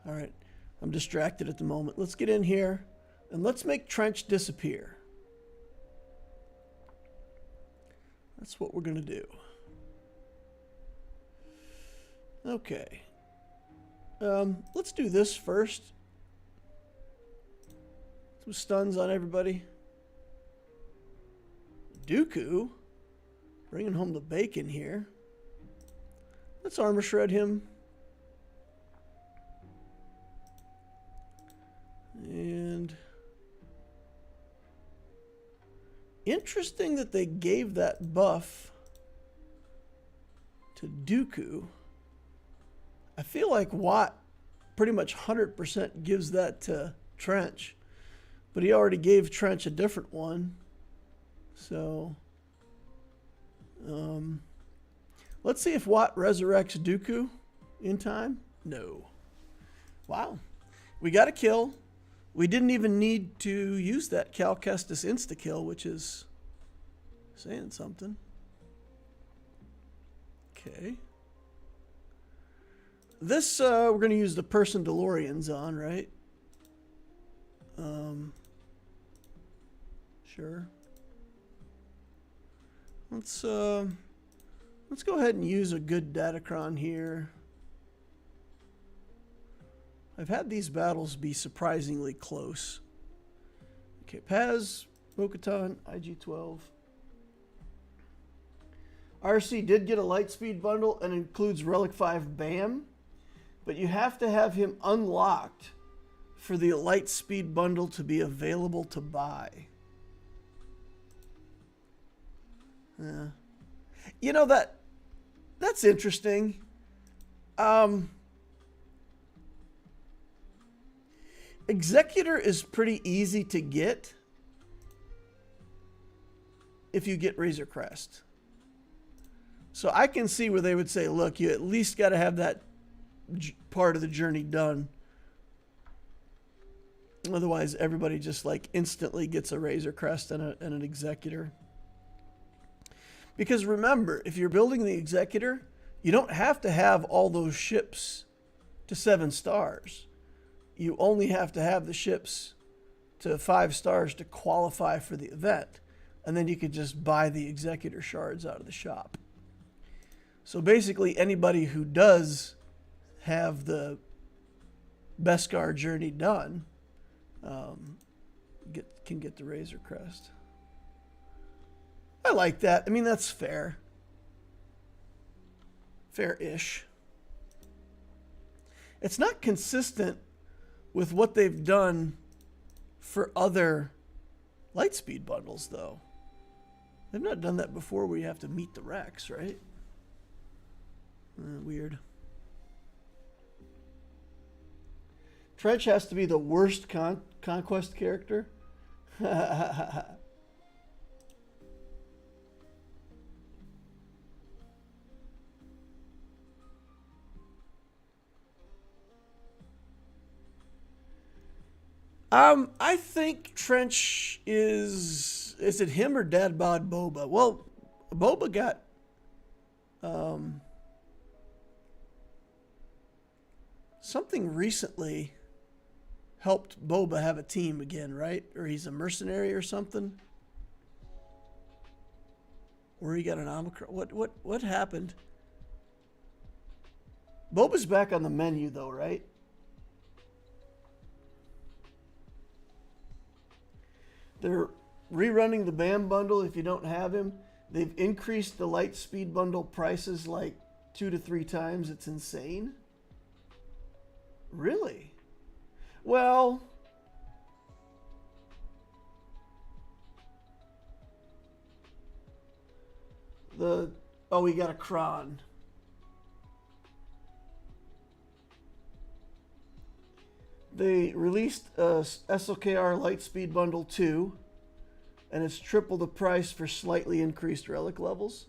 All right. I'm distracted at the moment. Let's get in here and let's make Trench disappear. That's what we're going to do. Okay. Let's do this first. Some stuns on everybody. Dooku. Bringing home the bacon here. Let's armor shred him. And interesting that they gave that buff to Dooku. I feel like Watt pretty much 100% gives that to Trench, but he already gave Trench a different one. So, let's see if Watt resurrects Dooku in time. No. Wow. We got a kill. We didn't even need to use that Cal Kestis insta-kill, which is saying something. Okay. This, we're going to use the person DeLoreans on, right? Sure. Let's go ahead and use a good Datacron here. I've had these battles be surprisingly close. Okay, Paz, Bo-Katan, IG-12. RC did get a Lightspeed bundle and includes Relic 5 BAM, but you have to have him unlocked for the Lightspeed bundle to be available to buy. Yeah. You know, that's interesting. Executor is pretty easy to get if you get Razor Crest. So I can see where they would say, look, you at least got to have that part of the journey done. Otherwise, everybody just like instantly gets a Razor Crest and an Executor. Because remember, if you're building the Executor, you don't have to have all those ships to 7 stars. You only have to have the ships to 5 stars to qualify for the event. And then you could just buy the Executor shards out of the shop. So basically, anybody who does have the Beskar journey done can get the Razor Crest. I like that. I mean, that's fair. Fair-ish. It's not consistent with what they've done for other Lightspeed bundles, though. They've not done that before where you have to meet the Rex, right? Weird. Trench has to be the worst conquest character. I think Trench is it him or Dad Bod Boba? Well, Boba got something recently helped Boba have a team again, right? Or he's a mercenary or something? Or he got an Omicron. What happened? Boba's back on the menu though, right? They're rerunning the BAM bundle if you don't have him. They've increased the Lightspeed bundle prices like 2 to 3 times. It's insane. Really? Well, we got a Kron. They released a SLKR Lightspeed Bundle 2, and it's triple the price for slightly increased relic levels.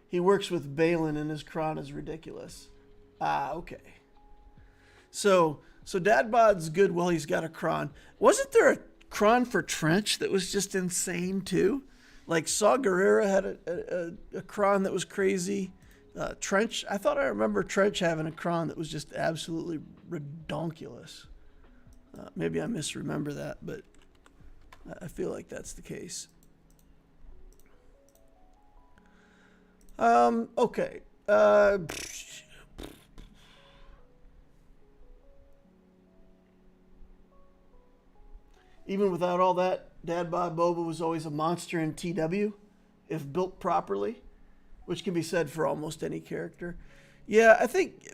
He works with Balin, and his Kron is ridiculous. Ah, okay. So Dadbod's good. Well, he's got a Kron. Wasn't there a Kron for Trench that was just insane too? Like Saw Gerrera had a Kron that was crazy. Trench, I thought I remember Trench having a Kron that was just absolutely redonkulous. Maybe I misremember that, but I feel like that's the case. Okay. Even without all that, Dad Bod Boba was always a monster in TW, if built properly, which can be said for almost any character. Yeah, I think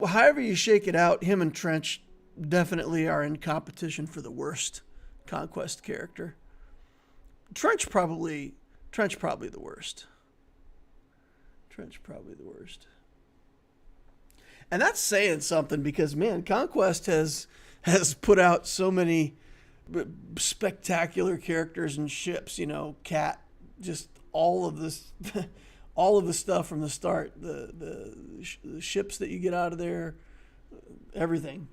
however you shake it out, him and Trench definitely are in competition for the worst conquest character. Trench probably the worst. Trench probably the worst. And that's saying something because man, Conquest has put out so many spectacular characters and ships. You know, Cat, just all of this, all of the stuff from the start. The ships that you get out of there, everything.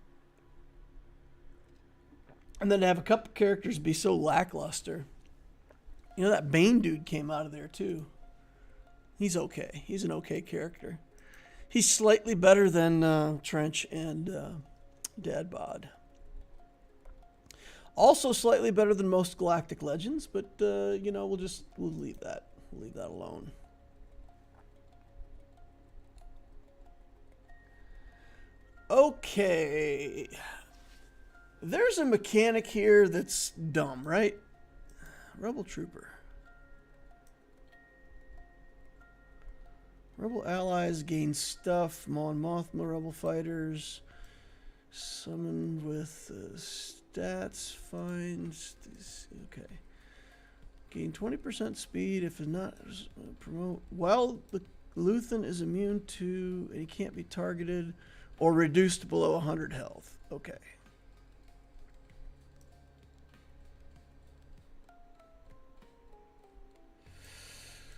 And then to have a couple characters be so lackluster. You know, that Bane dude came out of there too. He's okay. He's an okay character. He's slightly better than Trench and Dad Bod. Also slightly better than most Galactic Legends, but you know, we'll leave that. We'll leave that alone. Okay. There's a mechanic here that's dumb, right? Rebel Trooper. Rebel allies gain stuff. Mon Mothma Rebel fighters. Summoned with stats. Finds. Okay. Gain 20% speed if it's not promote. While the Luthen is immune to, and he can't be targeted or reduced below 100 health. Okay.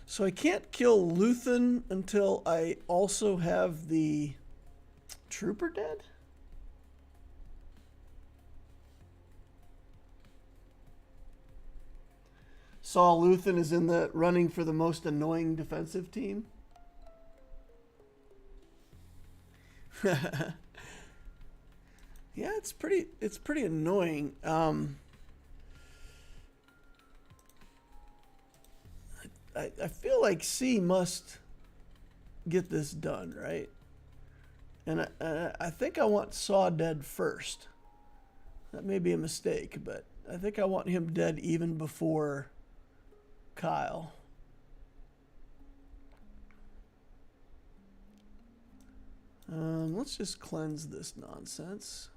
So I can't kill Luthen until I also have the Trooper dead? Saul Luthen is in the running for the most annoying defensive team. Yeah, it's pretty annoying. I feel like C must get this done, right? And I think I want Saw dead first. That may be a mistake, but I think I want him dead even before Kyle. Let's just cleanse this nonsense.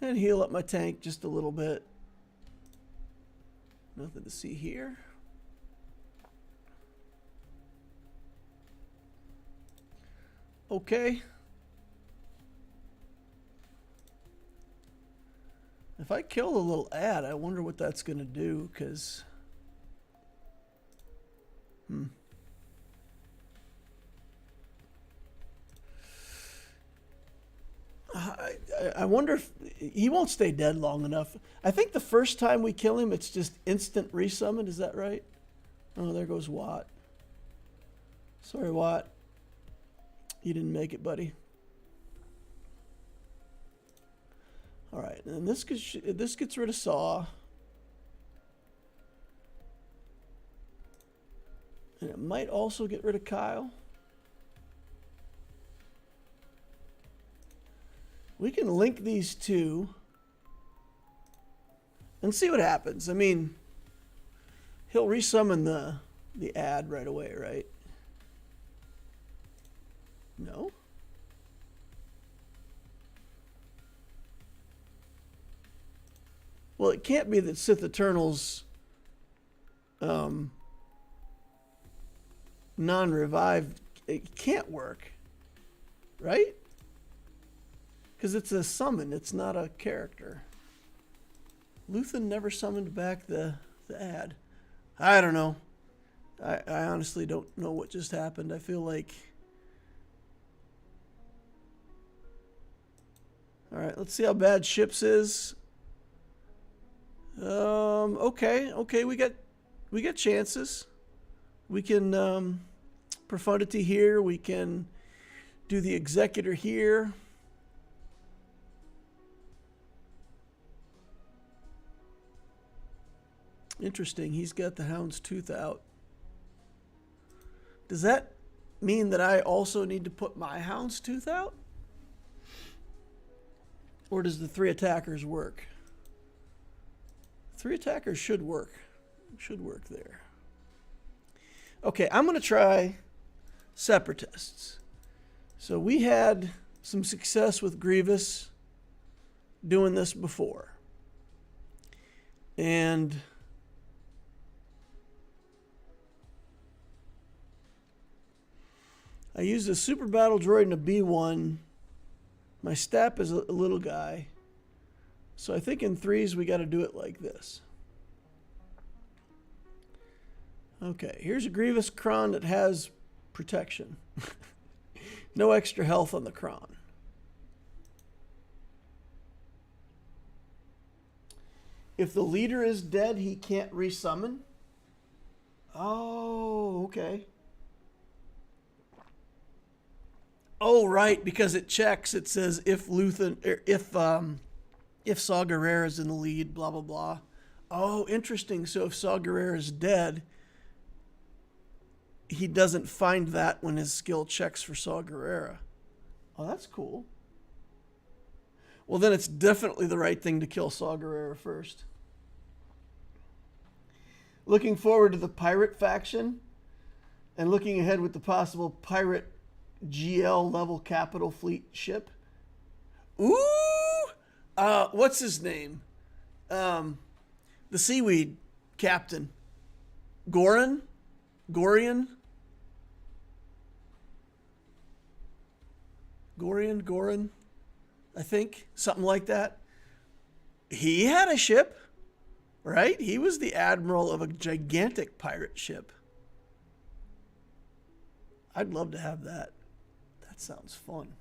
And heal up my tank just a little bit. Nothing to see here. Okay. If I kill the little ad, I wonder what that's going to do, because... I wonder if he won't stay dead long enough. I think the first time we kill him, it's just instant resummon. Is that right? Oh, there goes Watt. Sorry, Watt. You didn't make it, buddy. All right, and this gets rid of Saw. And it might also get rid of Kyle. We can link these two and see what happens. I mean, he'll resummon the ad right away, right? No? Well, it can't be that Sith Eternals non-revived. It can't work, right? Because it's a summon, it's not a character. Luthen never summoned back the ad. I don't know. I honestly don't know what just happened. I feel like... Alright, let's see how bad Ships is. Okay, we got chances. We can Profundity here, we can do the Executor here. Interesting, he's got the Hound's Tooth out. Does that mean that I also need to put my Hound's Tooth out? Or does the 3 attackers work? 3 attackers should work. Should work there. Okay, I'm going to try Separatists. So we had some success with Grievous doing this before. And I used a Super Battle Droid and a B1. My Stap is a little guy. So I think in threes we got to do it like this. Okay, here's a Grievous Kron that has protection. No extra health on the Kron. If the leader is dead, he can't resummon. Oh, okay. Oh, right, because it checks. It says if Saw Gerrera is in the lead, blah, blah, blah. Oh, interesting. So if Saw Gerrera is dead, he doesn't find that when his skill checks for Saw Gerrera. Oh, that's cool. Well, then it's definitely the right thing to kill Saw Gerrera first. Looking forward to the pirate faction and looking ahead with the possible pirate GL level capital fleet ship. Ooh! What's his name? The seaweed captain. Gorian? Gorian, I think. Something like that. He had a ship, right? He was the admiral of a gigantic pirate ship. I'd love to have that. That sounds fun.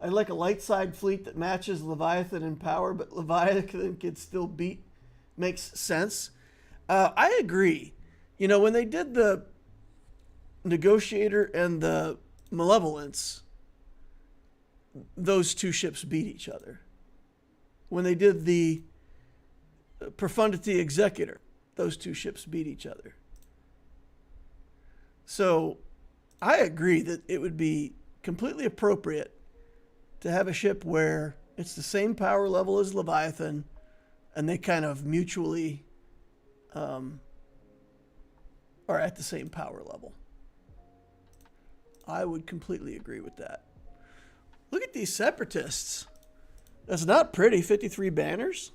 I'd like a light side fleet that matches Leviathan in power, but Leviathan can still beat. Makes sense. I agree. You know, when they did the Negotiator and the Malevolence, those two ships beat each other. When they did the Profundity Executor, those two ships beat each other. So I agree that it would be completely appropriate to have a ship where it's the same power level as Leviathan and they kind of mutually are at the same power level. I would completely agree with that. Look at these Separatists. That's not pretty, 53 banners.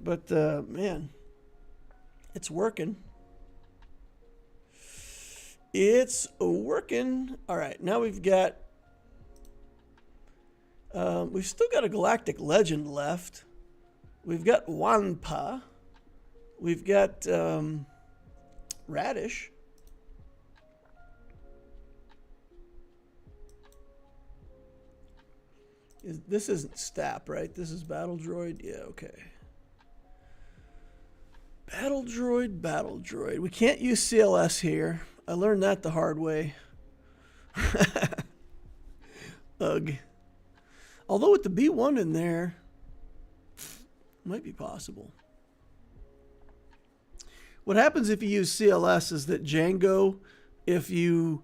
But, man, it's working. It's working. All right, now we've got... we've still got a Galactic Legend left. We've got Wanpa. We've got Radish. This isn't Stap, right? This is Battle Droid? Yeah, okay. Battle Droid. We can't use CLS here. I learned that the hard way. Ugh. Although with the B1 in there, might be possible. What happens if you use CLS is that Django, if you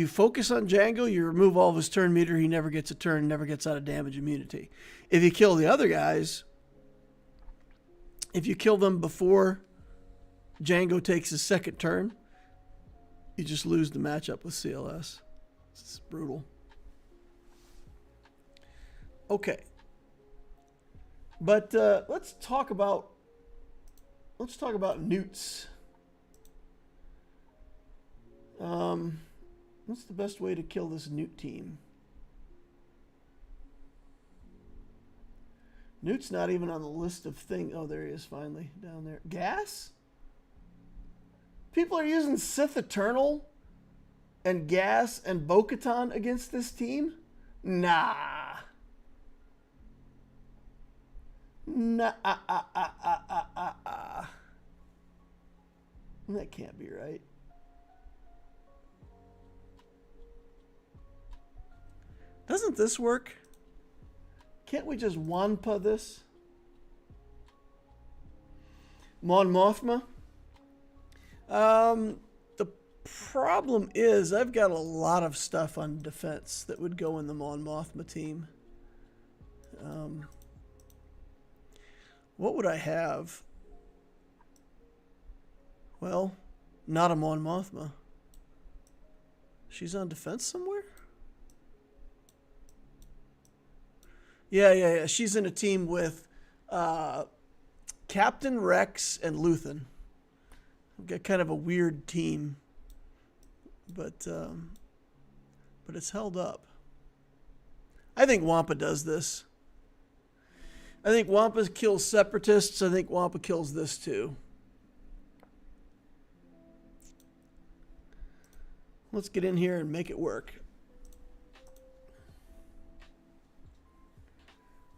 focus on Django, you remove all of his turn meter, he never gets a turn, never gets out of damage immunity. If you kill the other guys, if you kill them before Django takes his second turn, you just lose the matchup with CLS. It's brutal. Okay. But let's talk about newts. What's the best way to kill this newt team? Newt's not even on the list of things. Oh, there he is finally down there. Gas? People are using Sith Eternal and Gas and Bo-Katan against this team? Nah. That can't be right. Doesn't this work? Can't we just Wanpa this? Mon Mothma? The problem is I've got a lot of stuff on defense that would go in the Mon Mothma team. What would I have? Well, not a Mon Mothma. She's on defense somewhere? Yeah. She's in a team with Captain Rex and Luthen. We've got kind of a weird team, but it's held up. I think Wampa does this. I think Wampa kills Separatists. I think Wampa kills this too. Let's get in here and make it work.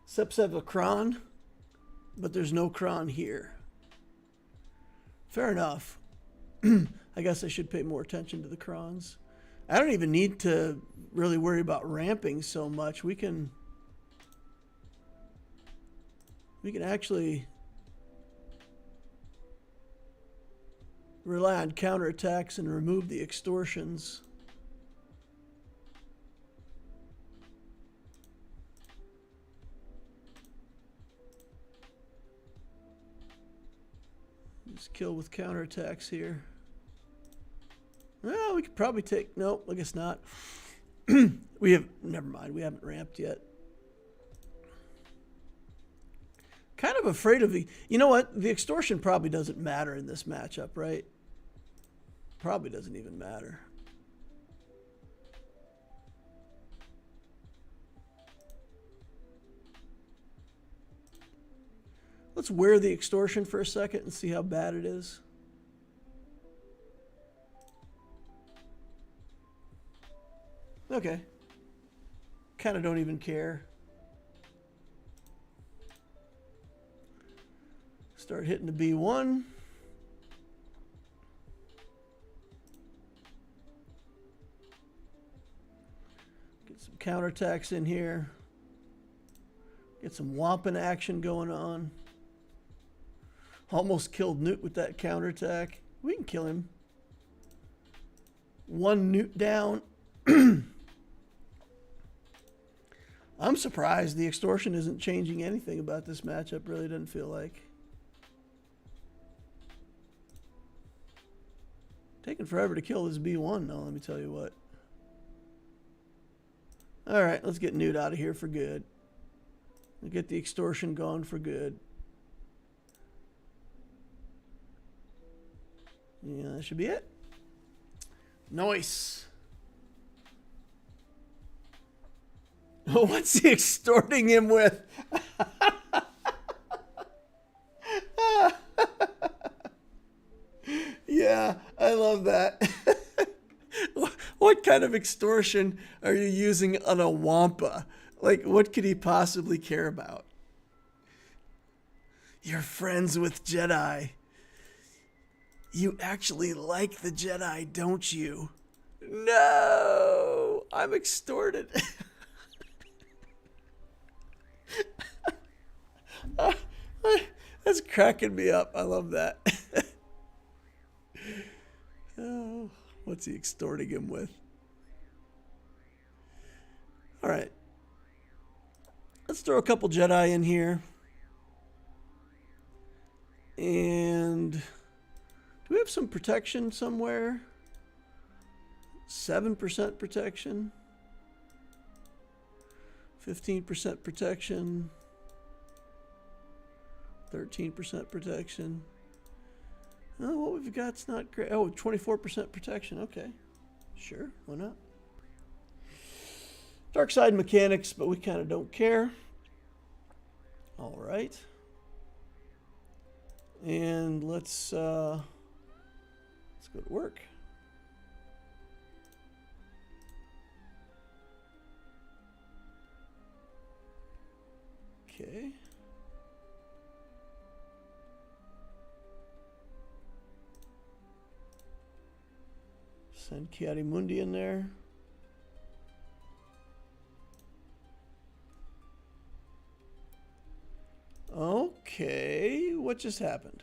Seps have a Kron, but there's no Kron here. Fair enough. I guess I should pay more attention to the Krons. I don't even need to really worry about ramping so much. We can actually rely on counterattacks and remove the extortions. Just kill with counterattacks here. Well, we could probably take... Nope, I guess not. Never mind, we haven't ramped yet. Kind of afraid of the... You know what? The extortion probably doesn't matter in this matchup, right? Probably doesn't even matter. Let's wear the extortion for a second and see how bad it is. Okay. Kind of don't even care. Start hitting the B1. Get some counterattacks in here. Get some Wampin action going on. Almost killed Newt with that counterattack. We can kill him. One Newt down. I'm surprised the extortion isn't changing anything about this matchup. Really doesn't feel like. Taking forever to kill this B1 though, let me tell you what. Alright, let's get Newt out of here for good. We'll get the extortion gone for good. Yeah, that should be it. Nice. What's he extorting him with? Yeah, I love that. What kind of extortion are you using on a Wampa? Like, what could he possibly care about? You're friends with Jedi. You actually like the Jedi, don't you? No, I'm extorted. That's cracking me up. I love that. Oh, what's he extorting him with? All right. Let's throw a couple Jedi in here. And do we have some protection somewhere? 7% protection. 15% protection. 13% protection. Oh, what we've got's not great. Oh, 24% protection. Okay. Sure, why not? Dark side mechanics, but we kind of don't care. All right. And let's go to work. Okay. Send Kiadimundi in there. Okay, what just happened?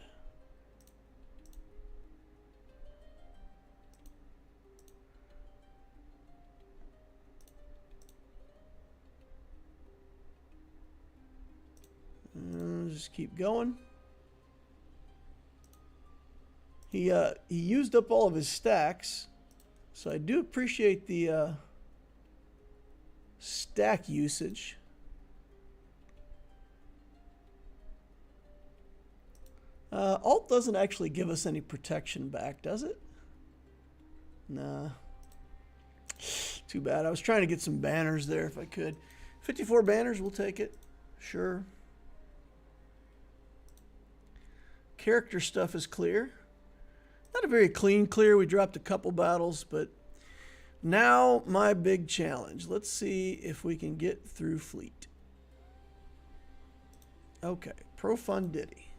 Just keep going. He used up all of his stacks, so I do appreciate the stack usage. Alt doesn't actually give us any protection back, does it? Nah. Too bad. I was trying to get some banners there if I could. 54 banners, we'll take it. Sure. Character stuff is clear. Not a very clean clear. We dropped a couple battles, but now my big challenge. Let's see if we can get through fleet. Okay, Profundity.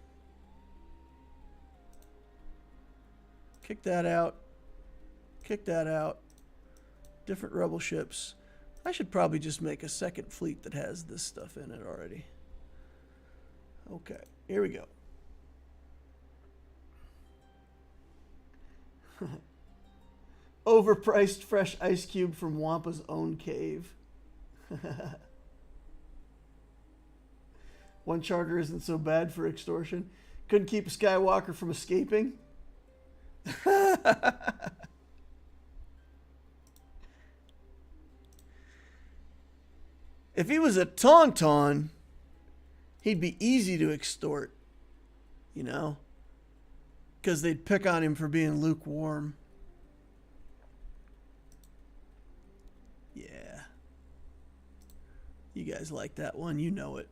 Kick that out. Kick that out. Different rebel ships. I should probably just make a second fleet that has this stuff in it already. Okay, here we go. Overpriced fresh ice cube from Wampa's own cave. One charter isn't so bad for extortion. Couldn't keep a Skywalker from escaping. If he was a Tauntaun, he'd be easy to extort, you know, because they'd pick on him for being lukewarm. Yeah. You guys like that one, you know it.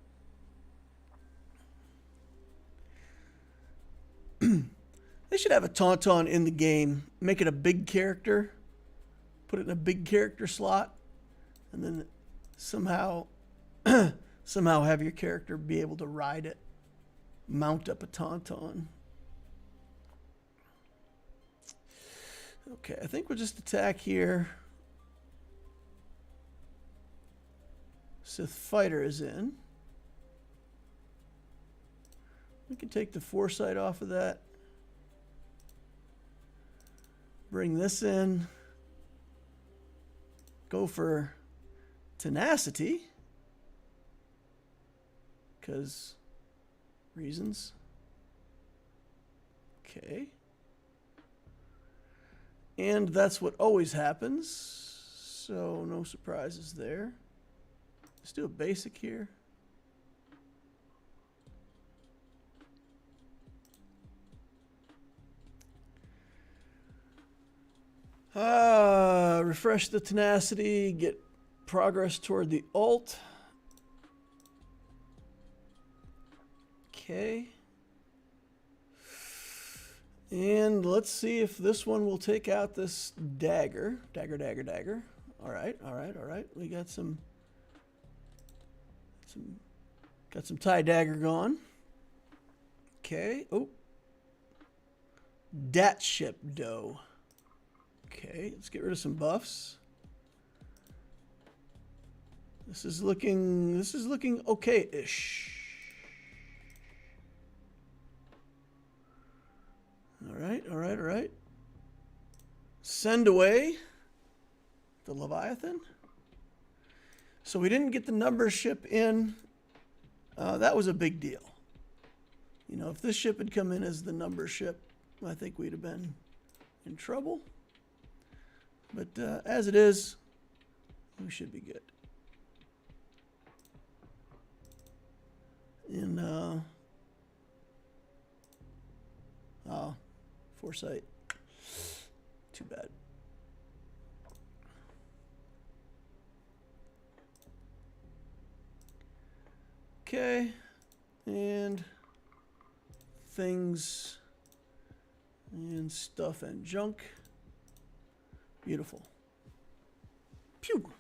They should have a Tauntaun in the game. Make it a big character. Put it in a big character slot. And then somehow have your character be able to ride it. Mount up a Tauntaun. Okay, I think we'll just attack here. Sith Fighter is in. We can take the Foresight off of that. Bring this in. Go for Tenacity. Because reasons. Okay. And that's what always happens. So no surprises there. Let's do a basic here. Refresh the Tenacity, get progress toward the alt. Okay. And let's see if this one will take out this dagger. Dagger. All right. We got some TIE dagger gone. Okay. Oh. Dat ship dough. Okay, let's get rid of some buffs. This is looking okay-ish. All right. Send away the Leviathan. So we didn't get the number ship in. That was a big deal. You know, if this ship had come in as the number ship, I think we'd have been in trouble. But as it is, we should be good. And Foresight. Too bad. Okay, and things and stuff and junk. Beautiful. Pew.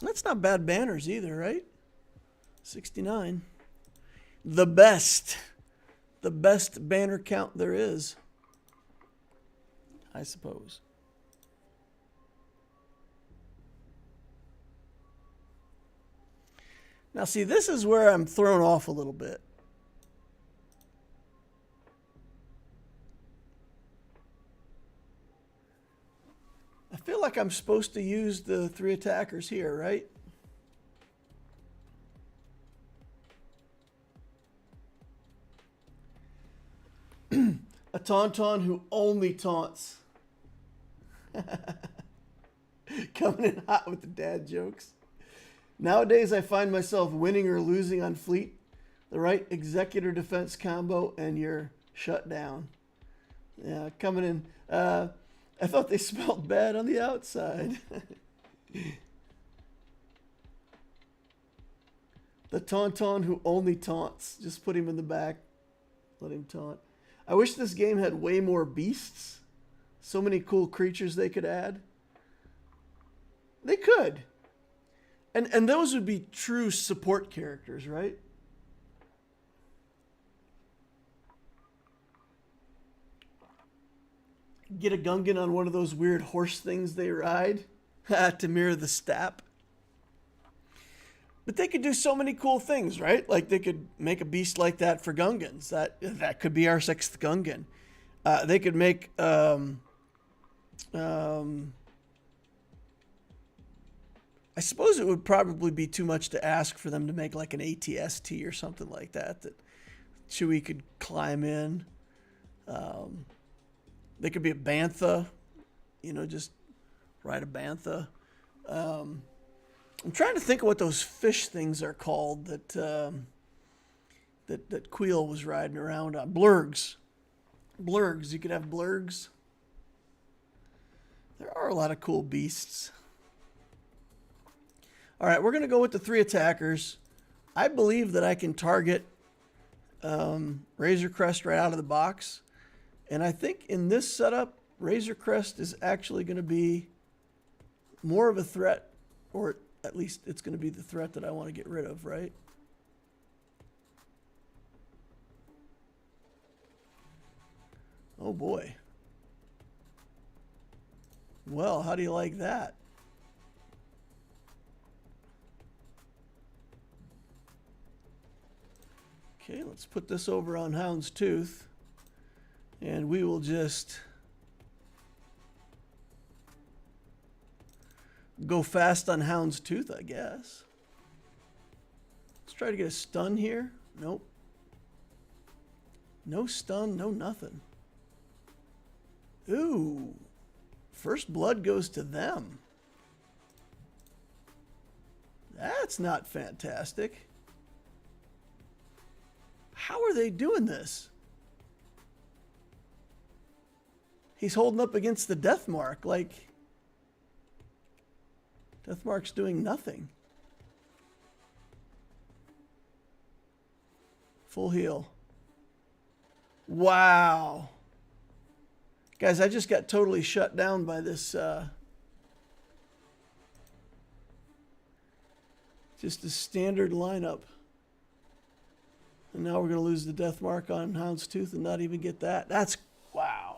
That's not bad banners either, right? 69. The best banner count there is, I suppose. Now, see, this is where I'm thrown off a little bit. I feel like I'm supposed to use the 3 attackers here, right? Tauntaun who only taunts. Coming in hot with the dad jokes. Nowadays, I find myself winning or losing on fleet. The right executor defense combo, and you're shut down. Yeah, coming in. I thought they smelled bad on the outside. The Tauntaun who only taunts. Just put him in the back. Let him taunt. I wish this game had way more beasts. So many cool creatures they could add. They could. And those would be true support characters, right? Get a Gungan on one of those weird horse things they ride to mirror the Stap. But they could do so many cool things, right? Like they could make a beast like that for Gungans. That could be our 6th Gungan. They could make I suppose it would probably be too much to ask for them to make like an ATST or something like that Chewie could climb in. They could be a Bantha, just ride a Bantha. I'm trying to think of what those fish things are called that Queel was riding around on. Blurgs. Blurgs. You could have blurgs. There are a lot of cool beasts. All right, we're going to go with the 3 attackers. I believe that I can target Razor Crest right out of the box. And I think in this setup, Razor Crest is actually going to be more of a threat, or at least it's going to be the threat that I want to get rid of, right? Oh boy. Well, how do you like that? Okay, let's put this over on Houndstooth. And we will just go fast on Houndstooth, I guess. Let's try to get a stun here. Nope. No stun, no nothing. Ooh. First blood goes to them. That's not fantastic. How are they doing this? He's holding up against the Death Mark, like Death Mark's doing nothing. Full heal. Wow. Guys, I just got totally shut down by this just a standard lineup. And now we're going to lose the Death Mark on Houndstooth and not even get that. That's, wow.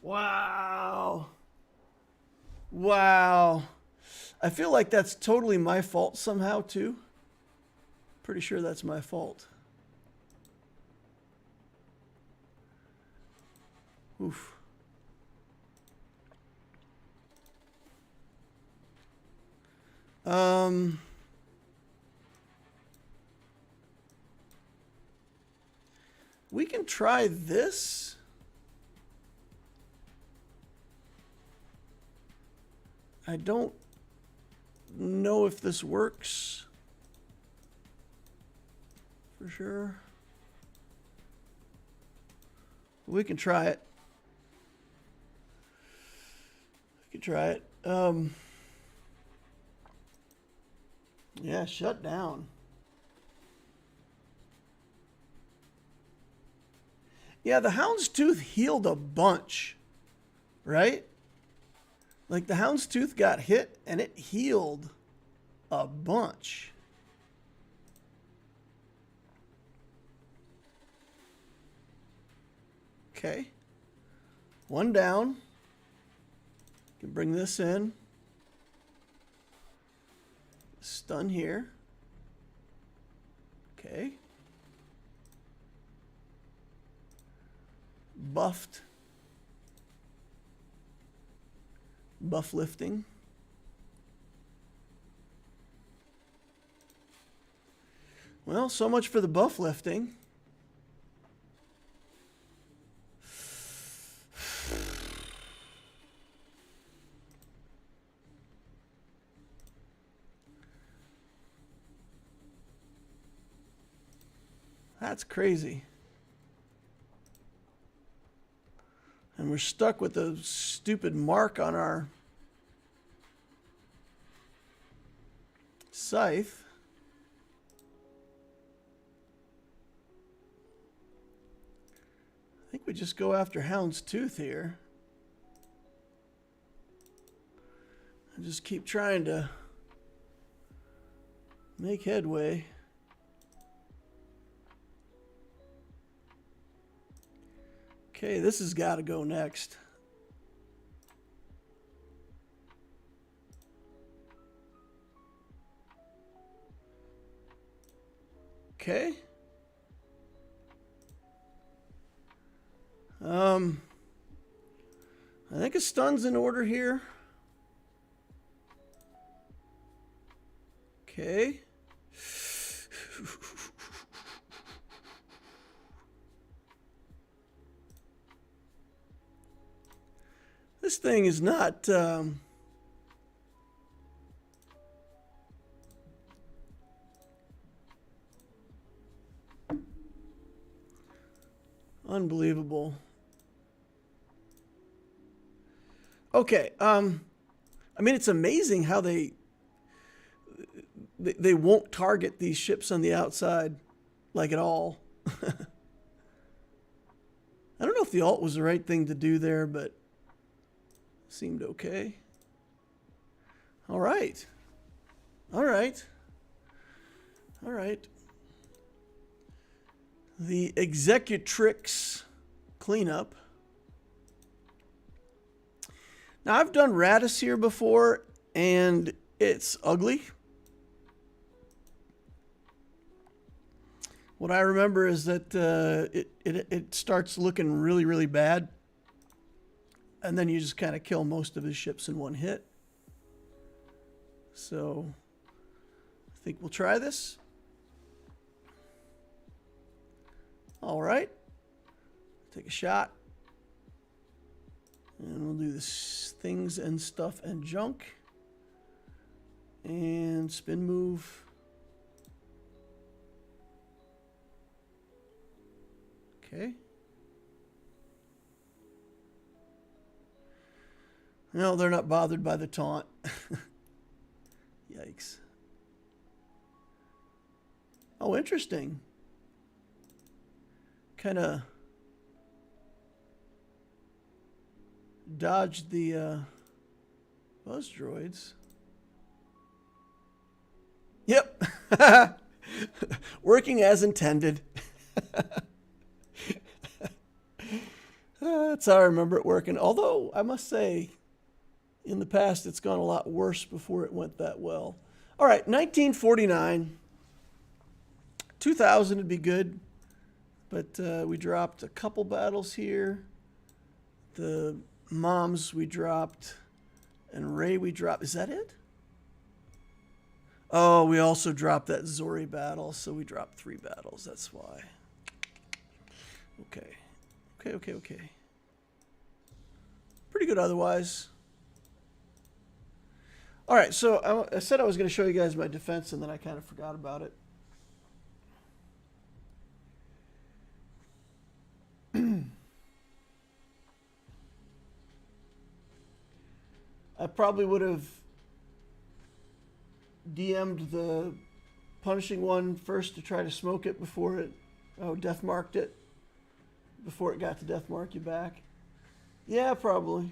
Wow. Wow. I feel like that's totally my fault somehow, too. Pretty sure that's my fault. Oof. We can try this. I don't know if this works for sure. We can try it. We can try it. Yeah, shut down. Yeah, the Houndstooth healed a bunch, right? Like the Houndstooth got hit and it healed a bunch. Okay. One down. Can bring this in. Stun here. Okay. Buffed. Buff lifting. Well, so much for the buff lifting. That's crazy. And we're stuck with a stupid mark on our scythe. I think we just go after Hound's Tooth here. And just keep trying to make headway. Okay, this has got to go next. Okay. I think a stun's in order here. Okay. This thing is not unbelievable. Okay, I mean, it's amazing how they won't target these ships on the outside, like, at all. I don't know if the ult was the right thing to do there, but seemed okay. All right. All right. All right. The Executrix cleanup. Now, I've done Radis here before, and it's ugly. What I remember is that it starts looking really, really bad. And then you just kind of kill most of his ships in one hit. So, I think we'll try this. All right. Take a shot. And we'll do this things and stuff and junk. And spin move. Okay. No, they're not bothered by the taunt. Yikes. Oh, interesting. Kind of dodged the buzz droids. Yep. Working as intended. That's how I remember it working. Although, I must say, in the past, it's gone a lot worse before it went that well. All right, 1949. 2000 would be good. But we dropped a couple battles here. The Moms we dropped. And Ray we dropped. Is that it? Oh, we also dropped that Zori battle. So we dropped 3 battles. That's why. Okay. Okay. Pretty good otherwise. All right, so I said I was going to show you guys my defense, and then I kind of forgot about it. I probably would have DM'd the punishing one first to try to smoke it before it, death marked it. Before it got to death mark you back. Yeah, probably.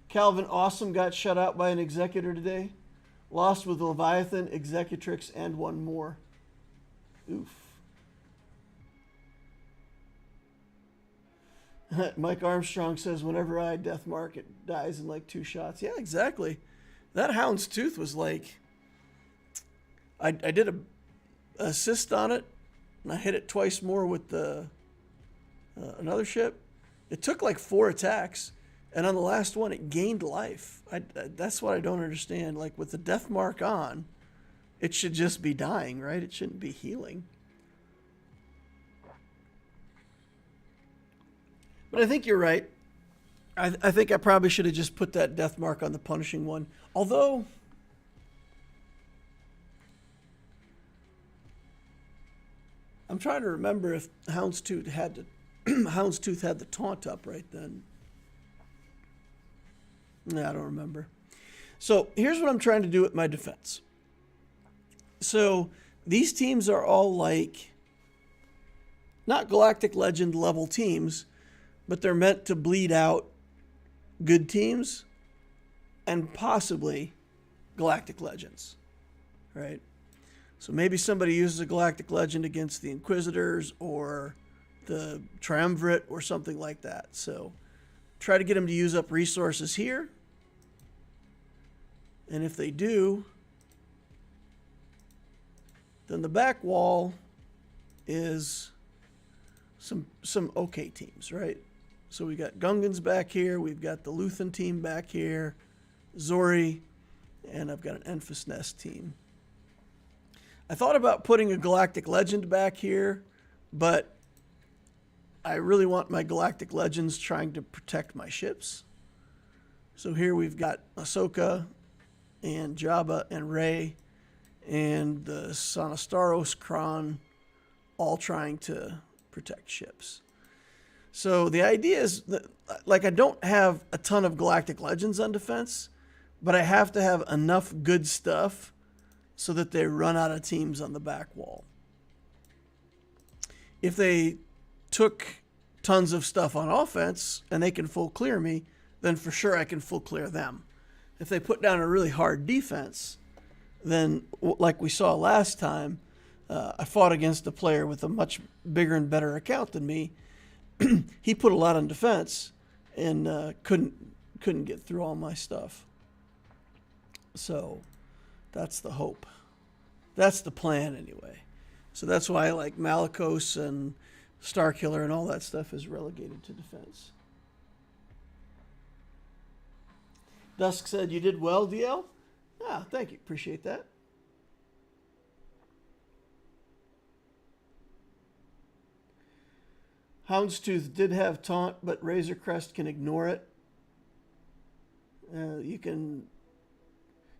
Calvin Awesome got shut out by an Executor today. Lost with Leviathan, Executrix, and one more. Oof. Mike Armstrong says, whenever I death mark, it dies in like 2 shots. Yeah, exactly. That Hound's Tooth was like... I did a assist on it, and I hit it twice more with the another ship. It took like 4 attacks, and on the last one, it gained life. That's what I don't understand. Like, with the death mark on, it should just be dying, right? It shouldn't be healing. But I think you're right. I think I probably should have just put that death mark on the punishing one. Although, I'm trying to remember if Houndstooth had the taunt up right then. No, I don't remember. So here's what I'm trying to do with my defense. So these teams are all like, not Galactic Legend level teams, but they're meant to bleed out good teams and possibly Galactic Legends, right? So maybe somebody uses a Galactic Legend against the Inquisitors or the Triumvirate or something like that. So try to get them to use up resources here. And if they do, then the back wall is some okay teams, right? So we got Gungans back here. We've got the Luthen team back here, Zori, and I've got an Enfys Nest team. I thought about putting a Galactic Legend back here, but I really want my Galactic Legends trying to protect my ships. So here we've got Ahsoka and Jabba and Rey and the Sonostaros Kron all trying to protect ships. So the idea is that, like, I don't have a ton of Galactic Legends on defense, but I have to have enough good stuff so that they run out of teams on the back wall. If they took tons of stuff on offense and they can full clear me, then for sure I can full clear them. If they put down a really hard defense, then like we saw last time, I fought against a player with a much bigger and better account than me. He put a lot on defense and couldn't get through all my stuff. So that's the hope. That's the plan anyway. So that's why like Malicos and Starkiller and all that stuff is relegated to defense. Dusk said, you did well, DL? Ah, thank you. Appreciate that. Houndstooth did have taunt, but Razor Crest can ignore it. You can...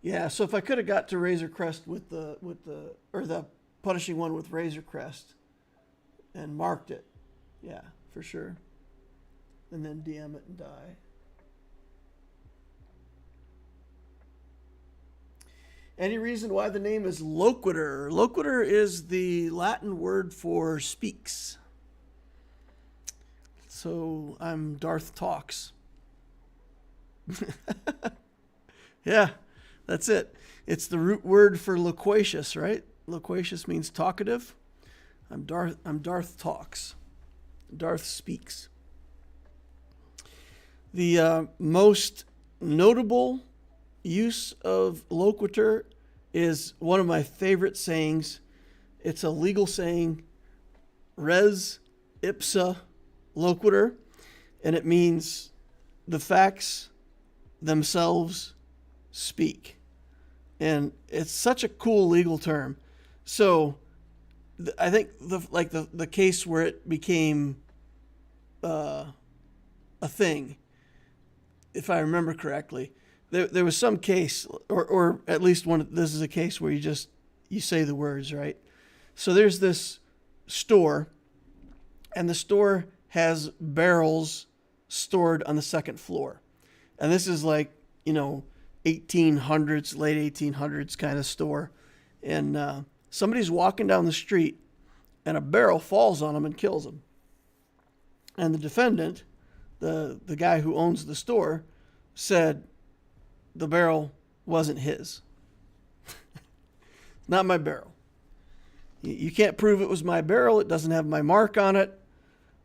Yeah, so if I could have got to Razor Crest with the punishing one with Razor Crest and marked it, yeah, for sure. And then DM it and die. Any reason why the name is Loquitur? Loquitur is the Latin word for speaks. So I'm Darth Talks. Yeah. That's it. It's the root word for loquacious, right? Loquacious means talkative. I'm Darth Talks. Darth speaks. The most notable use of loquitur is one of my favorite sayings. It's a legal saying, res ipsa loquitur, and it means the facts themselves speak. And it's such a cool legal term. So I think the case where it became a thing, if I remember correctly, there was some case, or at least one. This is a case where you say the words, right? So there's this store, and the store has barrels stored on the second floor, and this is like 1800s, late 1800s kind of store, and somebody's walking down the street, and a barrel falls on him and kills him. And the defendant, the guy who owns the store, said the barrel wasn't his. Not my barrel. You can't prove it was my barrel. It doesn't have my mark on it.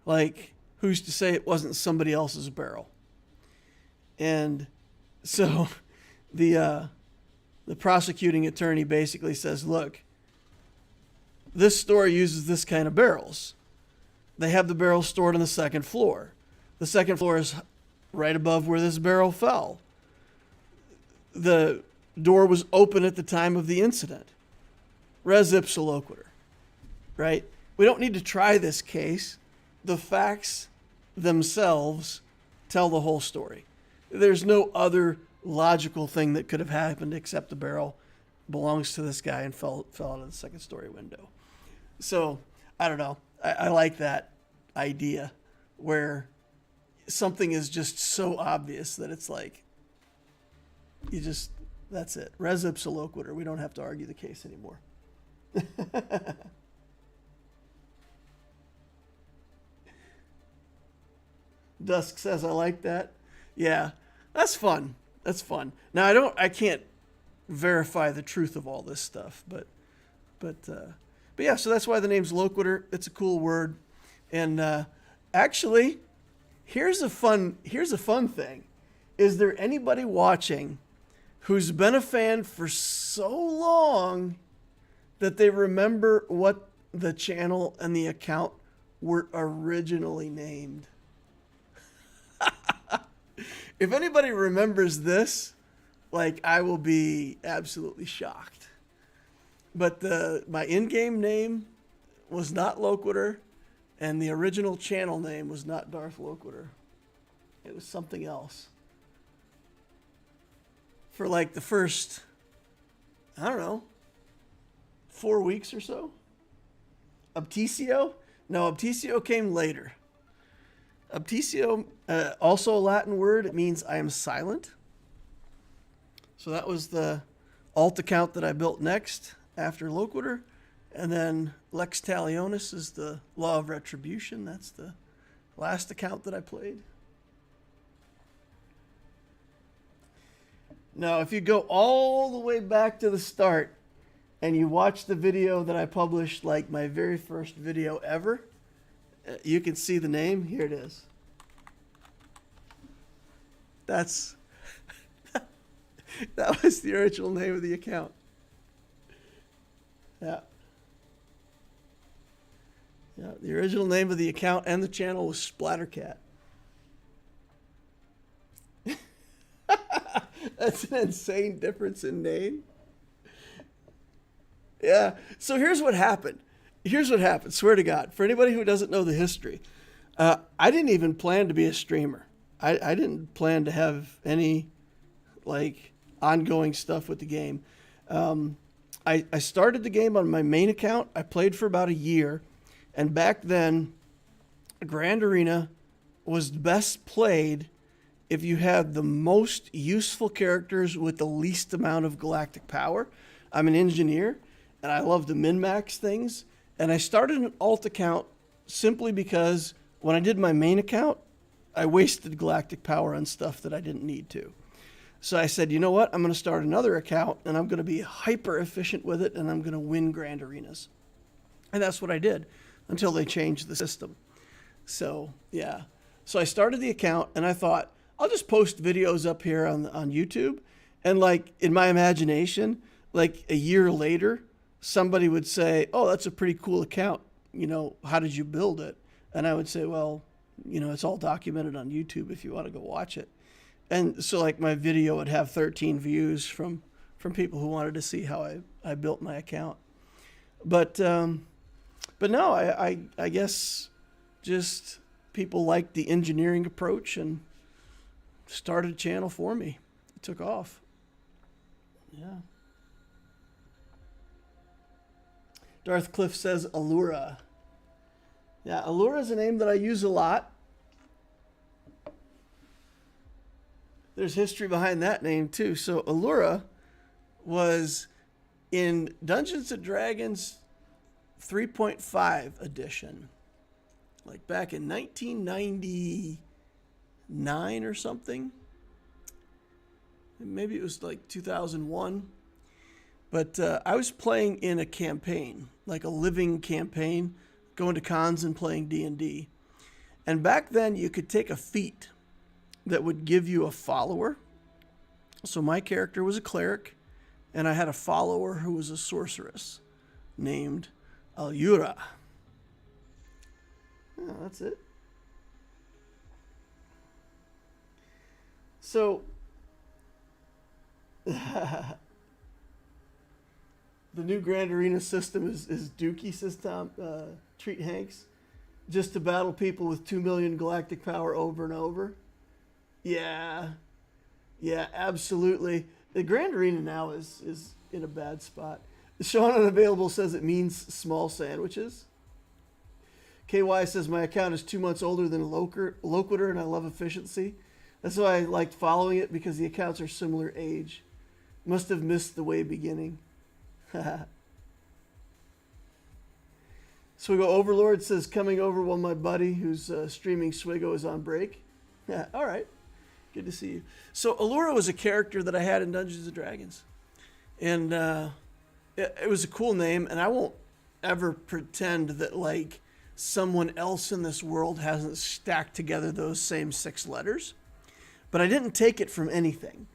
Like, who's to say it wasn't somebody else's barrel? And so the prosecuting attorney basically says, look, this store uses this kind of barrels. They have the barrels stored on the second floor. The second floor is right above where this barrel fell. The door was open at the time of the incident. Res ipsa loquitur, right? We don't need to try this case. The facts themselves tell the whole story. There's no other logical thing that could have happened except the barrel belongs to this guy and fell out of the second story window. So I don't know. I like that idea where something is just so obvious that it's like, you just, that's it. Res ipsa loquitur. We don't have to argue the case anymore. Dusk says, I like that. Yeah, that's fun. That's fun. Now, I can't verify the truth of all this stuff, but yeah, so that's why the name's Loquitur. It's a cool word. And actually, here's a fun thing. Is there anybody watching who's been a fan for so long that they remember what the channel and the account were originally named? If anybody remembers this, like, I will be absolutely shocked. But my in-game name was not Loquitur, and the original channel name was not Darth Loquitur. It was something else. For like the first, I don't know, 4 weeks or so. Obtesio? No, Obtesio came later. Obtesio, also a Latin word. It means I am silent. So that was the alt account that I built next after Loquitur. And then Lex Talionis is the Law of Retribution. That's the last account that I played. Now, if you go all the way back to the start and you watch the video that I published, like my very first video ever, you can see the name. Here it is. That was the original name of the account. Yeah. Yeah, the original name of the account and the channel was Splattercat. That's an insane difference in name. Yeah. So here's what happened. Swear to God. For anybody who doesn't know the history, I didn't even plan to be a streamer. I didn't plan to have any, like, ongoing stuff with the game. I started the game on my main account. I played for about a year. And back then, Grand Arena was best played if you had the most useful characters with the least amount of galactic power. I'm an engineer, and I love to min-max things. And I started an alt account simply because when I did my main account, I wasted galactic power on stuff that I didn't need to. So I said, you know what? I'm going to start another account, and I'm going to be hyper efficient with it, and I'm going to win Grand Arenas. And that's what I did until they changed the system. So, yeah. So I started the account, and I thought, I'll just post videos up here on YouTube. And, like, in my imagination, like a year later, somebody would say, oh, that's a pretty cool account. You know, how did you build it? And I would say, well, you know, it's all documented on YouTube if you want to go watch it. And so, like, my video would have 13 views from people who wanted to see how I built my account. But no, I guess just people liked the engineering approach and started a channel for me. It took off. Yeah. Darth Cliff says Allura. Yeah, Allura is a name that I use a lot. There's history behind that name too. So Allura was in Dungeons & Dragons 3.5 edition, like back in 1999 or something. Maybe it was like 2001. But I was playing in a campaign, like a living campaign, going to cons and playing D&D. And back then you could take a feat that would give you a follower. So my character was a cleric, and I had a follower who was a sorceress named Allura. Oh, that's it. So the new Grand Arena system is Dookie, says Tom, Treat Hanks, just to battle people with 2 million galactic power over and over. Yeah, absolutely. The Grand Arena now is in a bad spot. Sean Unavailable says it means small sandwiches. KY says, my account is 2 months older than Loquitur, and I love efficiency. That's why I liked following it, because the accounts are similar age. Must have missed the way beginning. SWGOH Overlord says, coming over while my buddy who's streaming SWGOH is on break. Yeah, all right. Good to see you. So Allura was a character that I had in Dungeons & Dragons. And it was a cool name, and I won't ever pretend that, like, someone else in this world hasn't stacked together those same 6 letters. But I didn't take it from anything.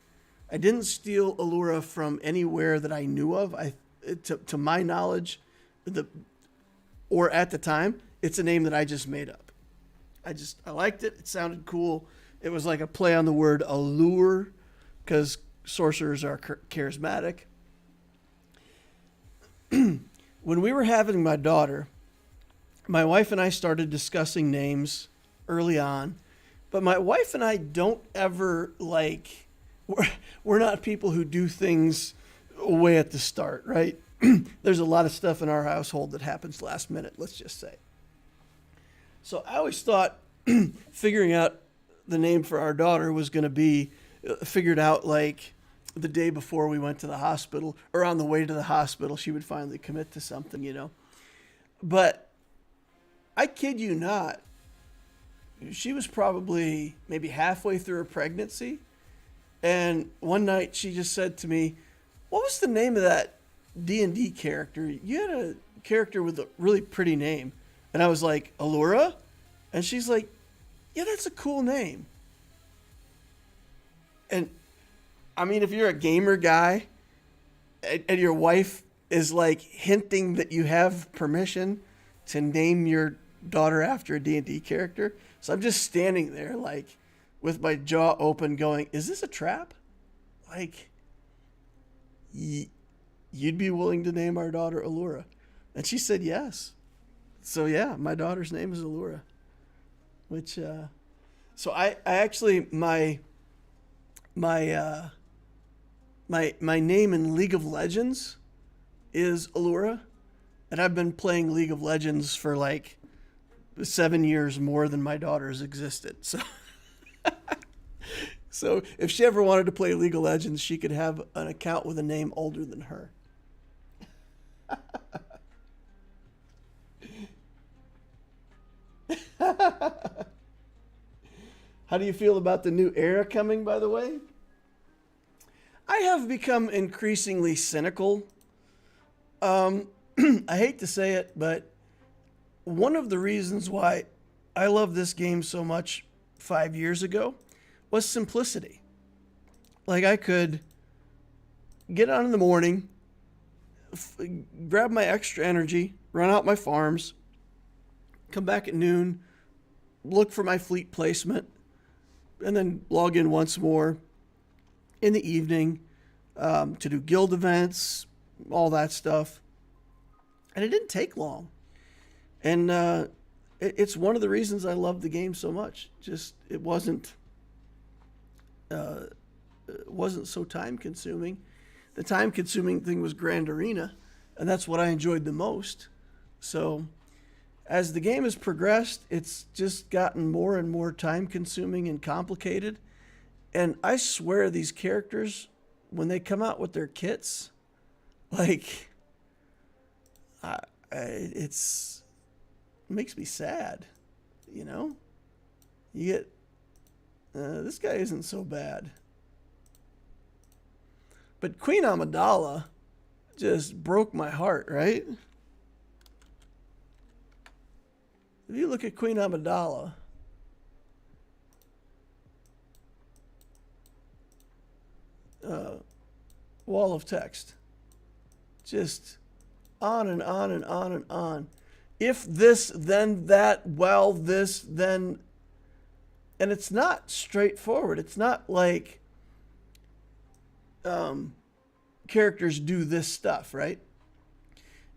I didn't steal Allura from anywhere that I knew of. To my knowledge, or at the time, it's a name that I just made up. I liked it. It sounded cool. It was like a play on the word allure, because sorcerers are charismatic. When we were having my daughter, my wife and I started discussing names early on, but my wife and I don't ever, like, we're not people who do things way at the start, right? There's a lot of stuff in our household that happens last minute, let's just say. So I always thought figuring out the name for our daughter was going to be figured out, like, the day before we went to the hospital, or on the way to the hospital, she would finally commit to something, you know. But I kid you not, she was probably maybe halfway through her pregnancy, and one night she just said to me, what was the name of that D&D character? You had a character with a really pretty name. And I was like, Allura? And she's like, yeah, that's a cool name. And I mean, if you're a gamer guy and your wife is like hinting that you have permission to name your daughter after a D&D character. So I'm just standing there like with my jaw open going, is this a trap? Like, you'd be willing to name our daughter Allura? And she said yes. So yeah, my daughter's name is Allura. Which, so I actually, my name in League of Legends is Allura, and I've been playing League of Legends for like 7 years more than my daughter has existed. So, so if she ever wanted to play League of Legends, she could have an account with a name older than her. How do you feel about the new era coming, by the way? I have become increasingly cynical. I hate to say it, but one of the reasons why I love this game so much 5 years ago was simplicity. Like, I could get on in the morning, grab my extra energy, run out my farms, come back at noon, look for my fleet placement, and then log in once more in the evening to do guild events, all that stuff. And it didn't take long. And it's one of the reasons I love the game so much. Just it wasn't so time consuming. The time consuming thing was Grand Arena, and that's what I enjoyed the most. So as the game has progressed, it's just gotten more and more time consuming and complicated. And I swear these characters, when they come out with their kits, like, it makes me sad, you know? You get, this guy isn't so bad. But Queen Amidala just broke my heart, right? If you look at Queen Amidala, wall of text, just on and on and on and on. If this, then that, well, this, then, and it's not straightforward. It's not like characters do this stuff, right?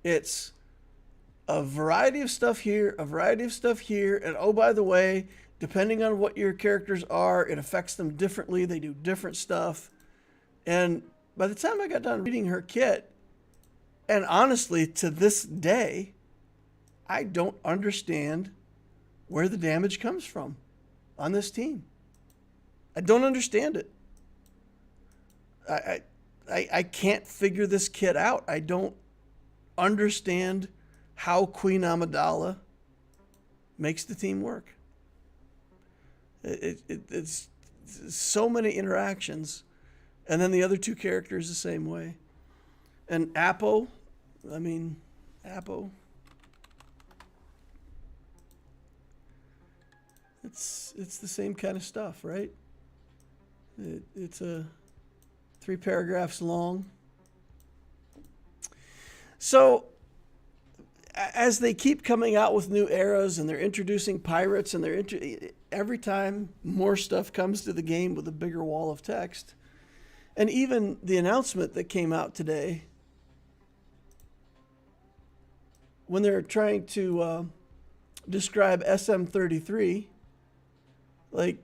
It's a variety of stuff here, a variety of stuff here, and oh, by the way, depending on what your characters are, it affects them differently. They do different stuff. And by the time I got done reading her kit, and honestly, to this day, I don't understand where the damage comes from on this team. I don't understand it. I can't figure this kid out. I don't understand how Queen Amidala makes the team work. It's so many interactions, and then the other two characters the same way. And Apo, it's the same kind of stuff, right? It's 3 paragraphs long. So as they keep coming out with new eras and they're introducing pirates and every time more stuff comes to the game with a bigger wall of text. And even the announcement that came out today, when they're trying to describe SM33, like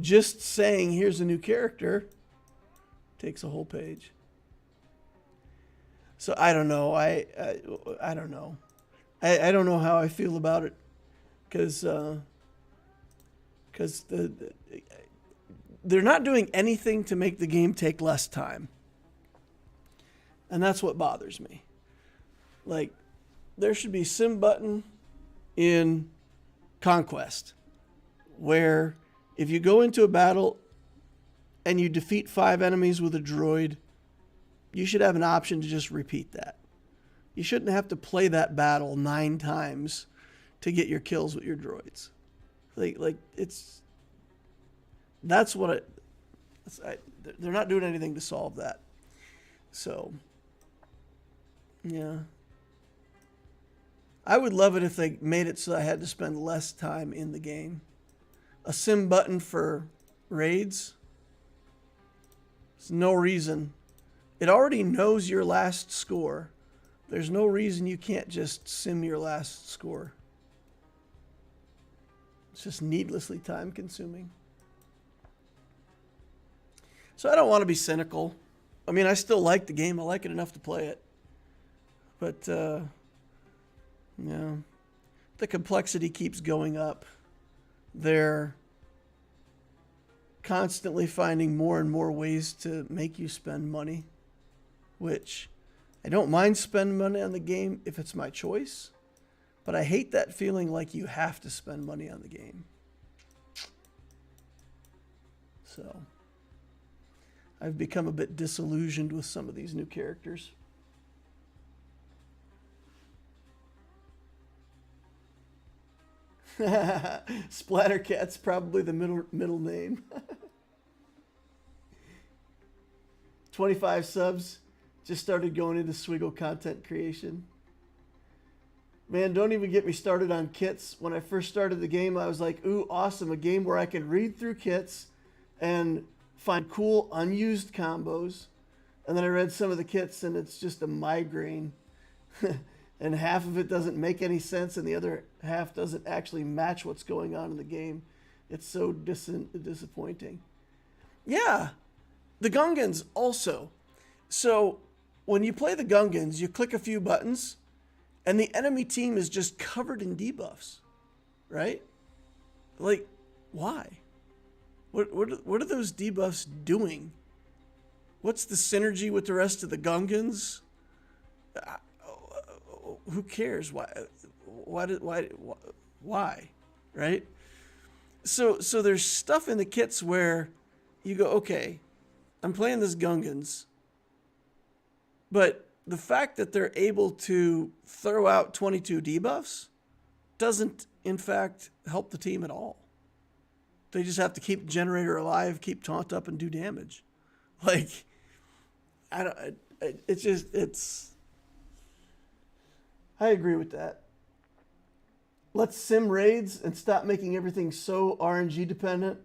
just saying here's a new character takes a whole page. So I don't know. I don't know. I don't know how I feel about it, because they're not doing anything to make the game take less time, and that's what bothers me. Like, there should be sim button in Conquest, where if you go into a battle and you defeat 5 enemies with a droid, you should have an option to just repeat that. You shouldn't have to play that battle 9 times to get your kills with your droids. They're not doing anything to solve that. So, yeah. I would love it if they made it so I had to spend less time in the game. A sim button for raids. There's no reason. It already knows your last score. There's no reason you can't just sim your last score. It's just needlessly time consuming. So I don't want to be cynical. I mean, I still like the game. I like it enough to play it. But, yeah, the complexity keeps going up. They're constantly finding more and more ways to make you spend money, which I don't mind spending money on the game if it's my choice, but I hate that feeling like you have to spend money on the game. So I've become a bit disillusioned with some of these new characters. Splattercat's probably the middle name. 25 subs. Just started going into SWGOH content creation. Man, don't even get me started on kits. When I first started the game, I was like, ooh, awesome. A game where I can read through kits and find cool unused combos. And then I read some of the kits and it's just a migraine. And half of it doesn't make any sense and the other half doesn't actually match what's going on in the game. It's so disappointing. Yeah, the Gungans also. So when you play the Gungans, you click a few buttons and the enemy team is just covered in debuffs, right? Like, why? What are those debuffs doing? What's the synergy with the rest of the Gungans? Who cares? Why? Right? So there's stuff in the kits where you go, okay, I'm playing this Gungans, but the fact that they're able to throw out 22 debuffs doesn't, in fact, help the team at all. They just have to keep the generator alive, keep taunt up, and do damage. Like, I agree with that. Let's sim raids and stop making everything so RNG dependent.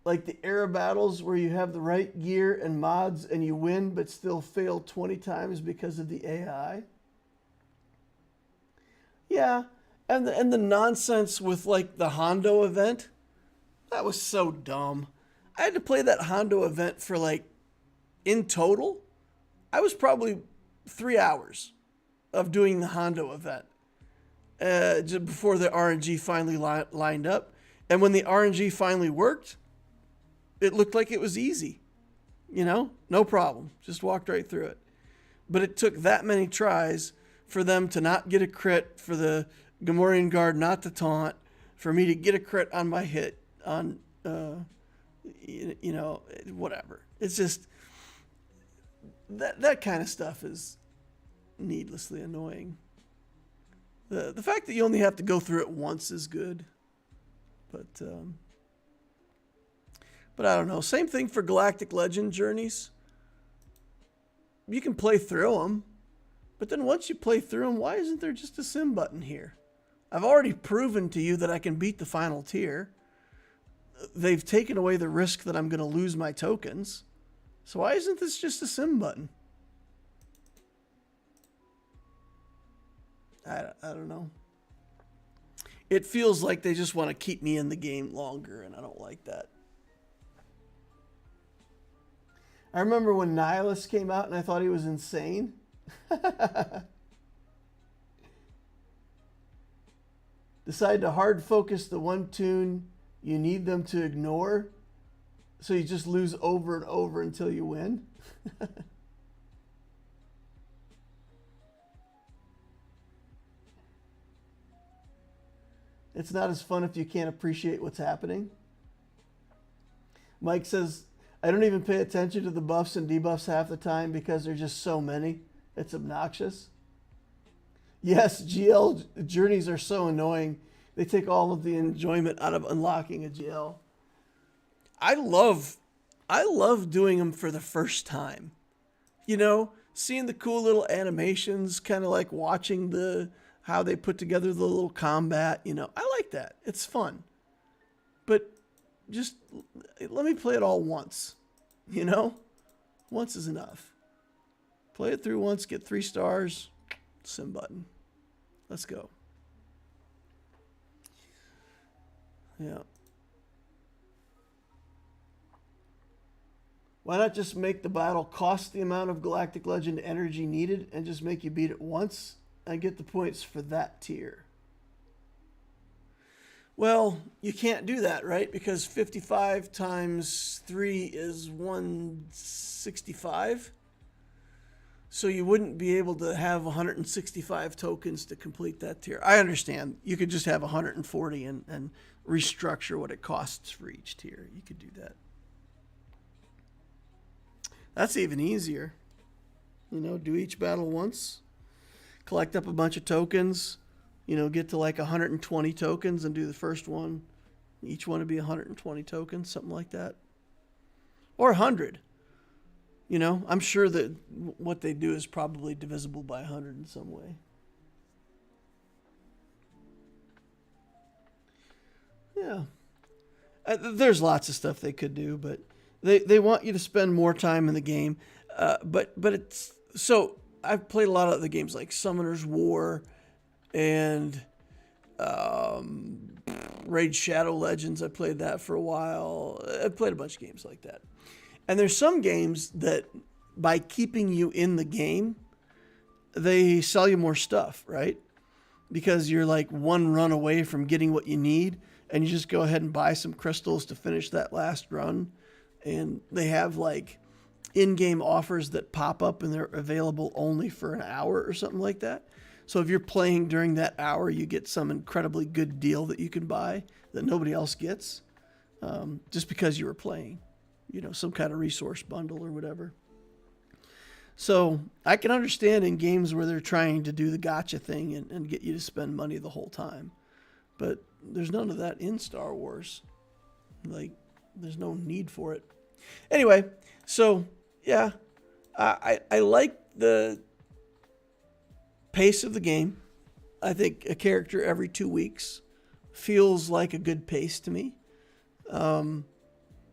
Like the era battles where you have the right gear and mods and you win but still fail 20 times because of the AI. Yeah, and the nonsense with like the Hondo event. That was so dumb. I had to play that Hondo event for like, in total, I was probably 3 hours of doing the Hondo event. just before the RNG finally lined up. And when the RNG finally worked, it looked like it was easy. You know, no problem. Just walked right through it. But it took that many tries for them to not get a crit, for the Gamorrean Guard not to taunt, for me to get a crit on my hit, on, you know, whatever. It's just, that kind of stuff is needlessly annoying. The fact that you only have to go through it once is good. But I don't know. Same thing for Galactic Legend journeys. You can play through them, but then once you play through them, why isn't there just a sim button here? I've already proven to you that I can beat the final tier. They've taken away the risk that I'm going to lose my tokens. So why isn't this just a sim button? I don't know. It feels like they just want to keep me in the game longer, and I don't like that. I remember when Nihilus came out and I thought he was insane. Decide to hard focus the one toon you need them to ignore, so you just lose over and over until you win. It's not as fun if you can't appreciate what's happening. Mike says, I don't even pay attention to the buffs and debuffs half the time because there's just so many. It's obnoxious. Yes, GL journeys are so annoying. They take all of the enjoyment out of unlocking a GL. I love doing them for the first time. You know, seeing the cool little animations, kind of like watching how they put together the little combat, you know. I like that. It's fun. But just let me play it all once, you know? Once is enough. Play it through once, get 3 stars, sim button. Let's go. Yeah. Why not just make the battle cost the amount of Galactic Legend energy needed and just make you beat it once and get the points for that tier? Well, you can't do that, right? Because 55 times 3 is 165. So you wouldn't be able to have 165 tokens to complete that tier. I understand. You could just have 140 and restructure what it costs for each tier. You could do that. That's even easier. You know, do each battle once. Collect up a bunch of tokens. You know, get to like 120 tokens and do the first one. Each one would be 120 tokens, something like that. Or 100. You know, I'm sure that what they do is probably divisible by 100 in some way. Yeah. There's lots of stuff they could do, but they want you to spend more time in the game. But it's... So, I've played a lot of the games like Summoner's War and Raid Shadow Legends. I played that for a while. I've played a bunch of games like that. And there's some games that, by keeping you in the game, they sell you more stuff, right? Because you're like one run away from getting what you need, and you just go ahead and buy some crystals to finish that last run. And they have like in-game offers that pop up, and they're available only for an hour or something like that. So if you're playing during that hour, you get some incredibly good deal that you can buy that nobody else gets, just because you were playing. You know, some kind of resource bundle or whatever. So I can understand in games where they're trying to do the gotcha thing and get you to spend money the whole time. But there's none of that in Star Wars. Like, there's no need for it. Anyway, so, yeah. I like the pace of the game. I think a character every 2 weeks feels like a good pace to me.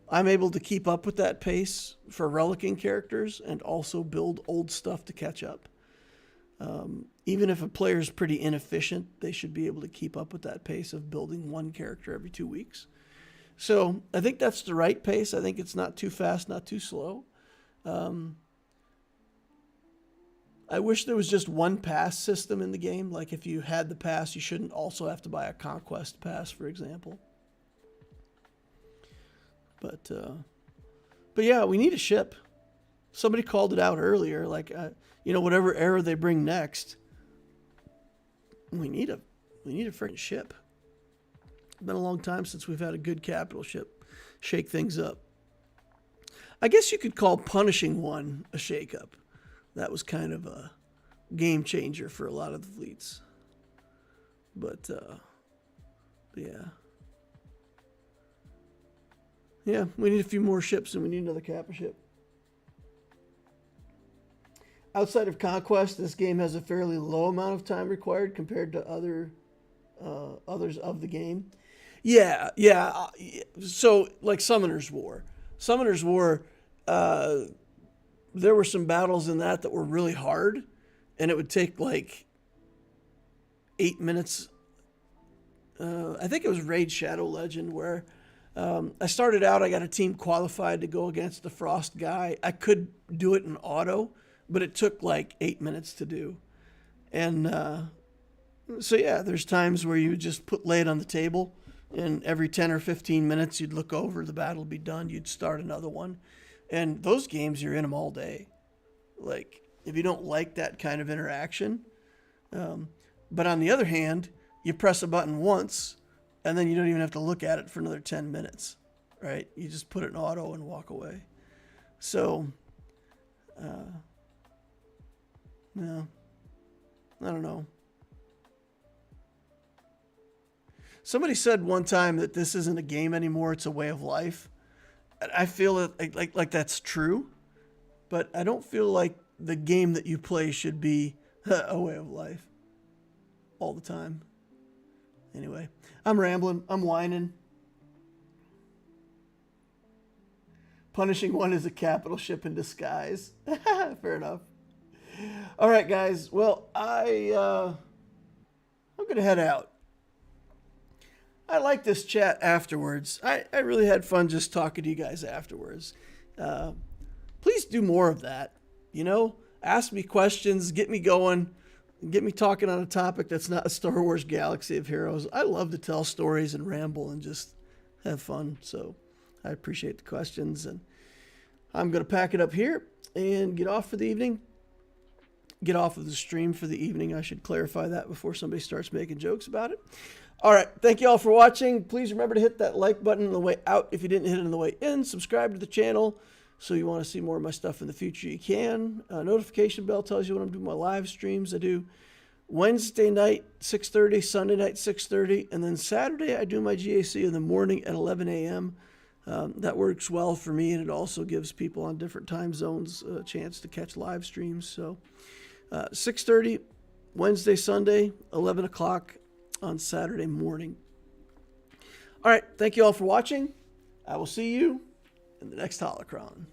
I'm able to keep up with that pace for relicking characters and also build old stuff to catch up. Even if a player is pretty inefficient, they should be able to keep up with that pace of building one character every 2 weeks. So I think that's the right pace. I think it's not too fast, not too slow. I wish there was just one pass system in the game. Like if you had the pass, you shouldn't also have to buy a conquest pass, for example. But yeah, we need a ship. Somebody called it out earlier. Like, whatever era they bring next, we need a freaking ship. It's been a long time since we've had a good capital ship shake things up. I guess you could call Punishing One a shakeup. That was kind of a game changer for a lot of the fleets. But yeah. Yeah, we need a few more ships and we need another Kappa ship. Outside of Conquest, this game has a fairly low amount of time required compared to others of the game. Yeah. So, like Summoner's War. Summoner's War, there were some battles in that were really hard, and it would take like 8 minutes. I think it was Raid Shadow Legend where I started out, I got a team qualified to go against the Frost guy. I could do it in auto, but it took like 8 minutes to do. And so, yeah, there's times where you would just lay it on the table, and every 10 or 15 minutes you'd look over, the battle would be done, you'd start another one. And those games, you're in them all day. Like, if you don't like that kind of interaction. But on the other hand, you press a button once, and then you don't even have to look at it for another 10 minutes, right? You just put it in auto and walk away. So, no, I don't know. Somebody said one time that this isn't a game anymore, it's a way of life. I feel like that's true, but I don't feel like the game that you play should be a way of life all the time. Anyway, I'm rambling. I'm whining. Punishing One is a capital ship in disguise. Fair enough. All right, guys. Well, I'm going to head out. I like this chat afterwards. I really had fun just talking to you guys afterwards. Please do more of that. Ask me questions, get me going, get me talking on a topic that's not a Star Wars Galaxy of Heroes. I love to tell stories and ramble and just have fun. So I appreciate the questions. And I'm going to pack it up here and get off for the evening. Get off of the stream for the evening. I should clarify that before somebody starts making jokes about it. All right. Thank you all for watching. Please remember to hit that like button on the way out if you didn't hit it on the way in. Subscribe to the channel. So you want to see more of my stuff in the future, you can. Notification bell tells you when I'm doing my live streams. I do Wednesday night, 6:30, Sunday night, 6:30, and then Saturday I do my GAC in the morning at 11 a.m. That works well for me, and it also gives people on different time zones a chance to catch live streams. So 6:30, Wednesday, Sunday, 11 o'clock on Saturday morning. All right, thank you all for watching. I will see you in the next Holocron.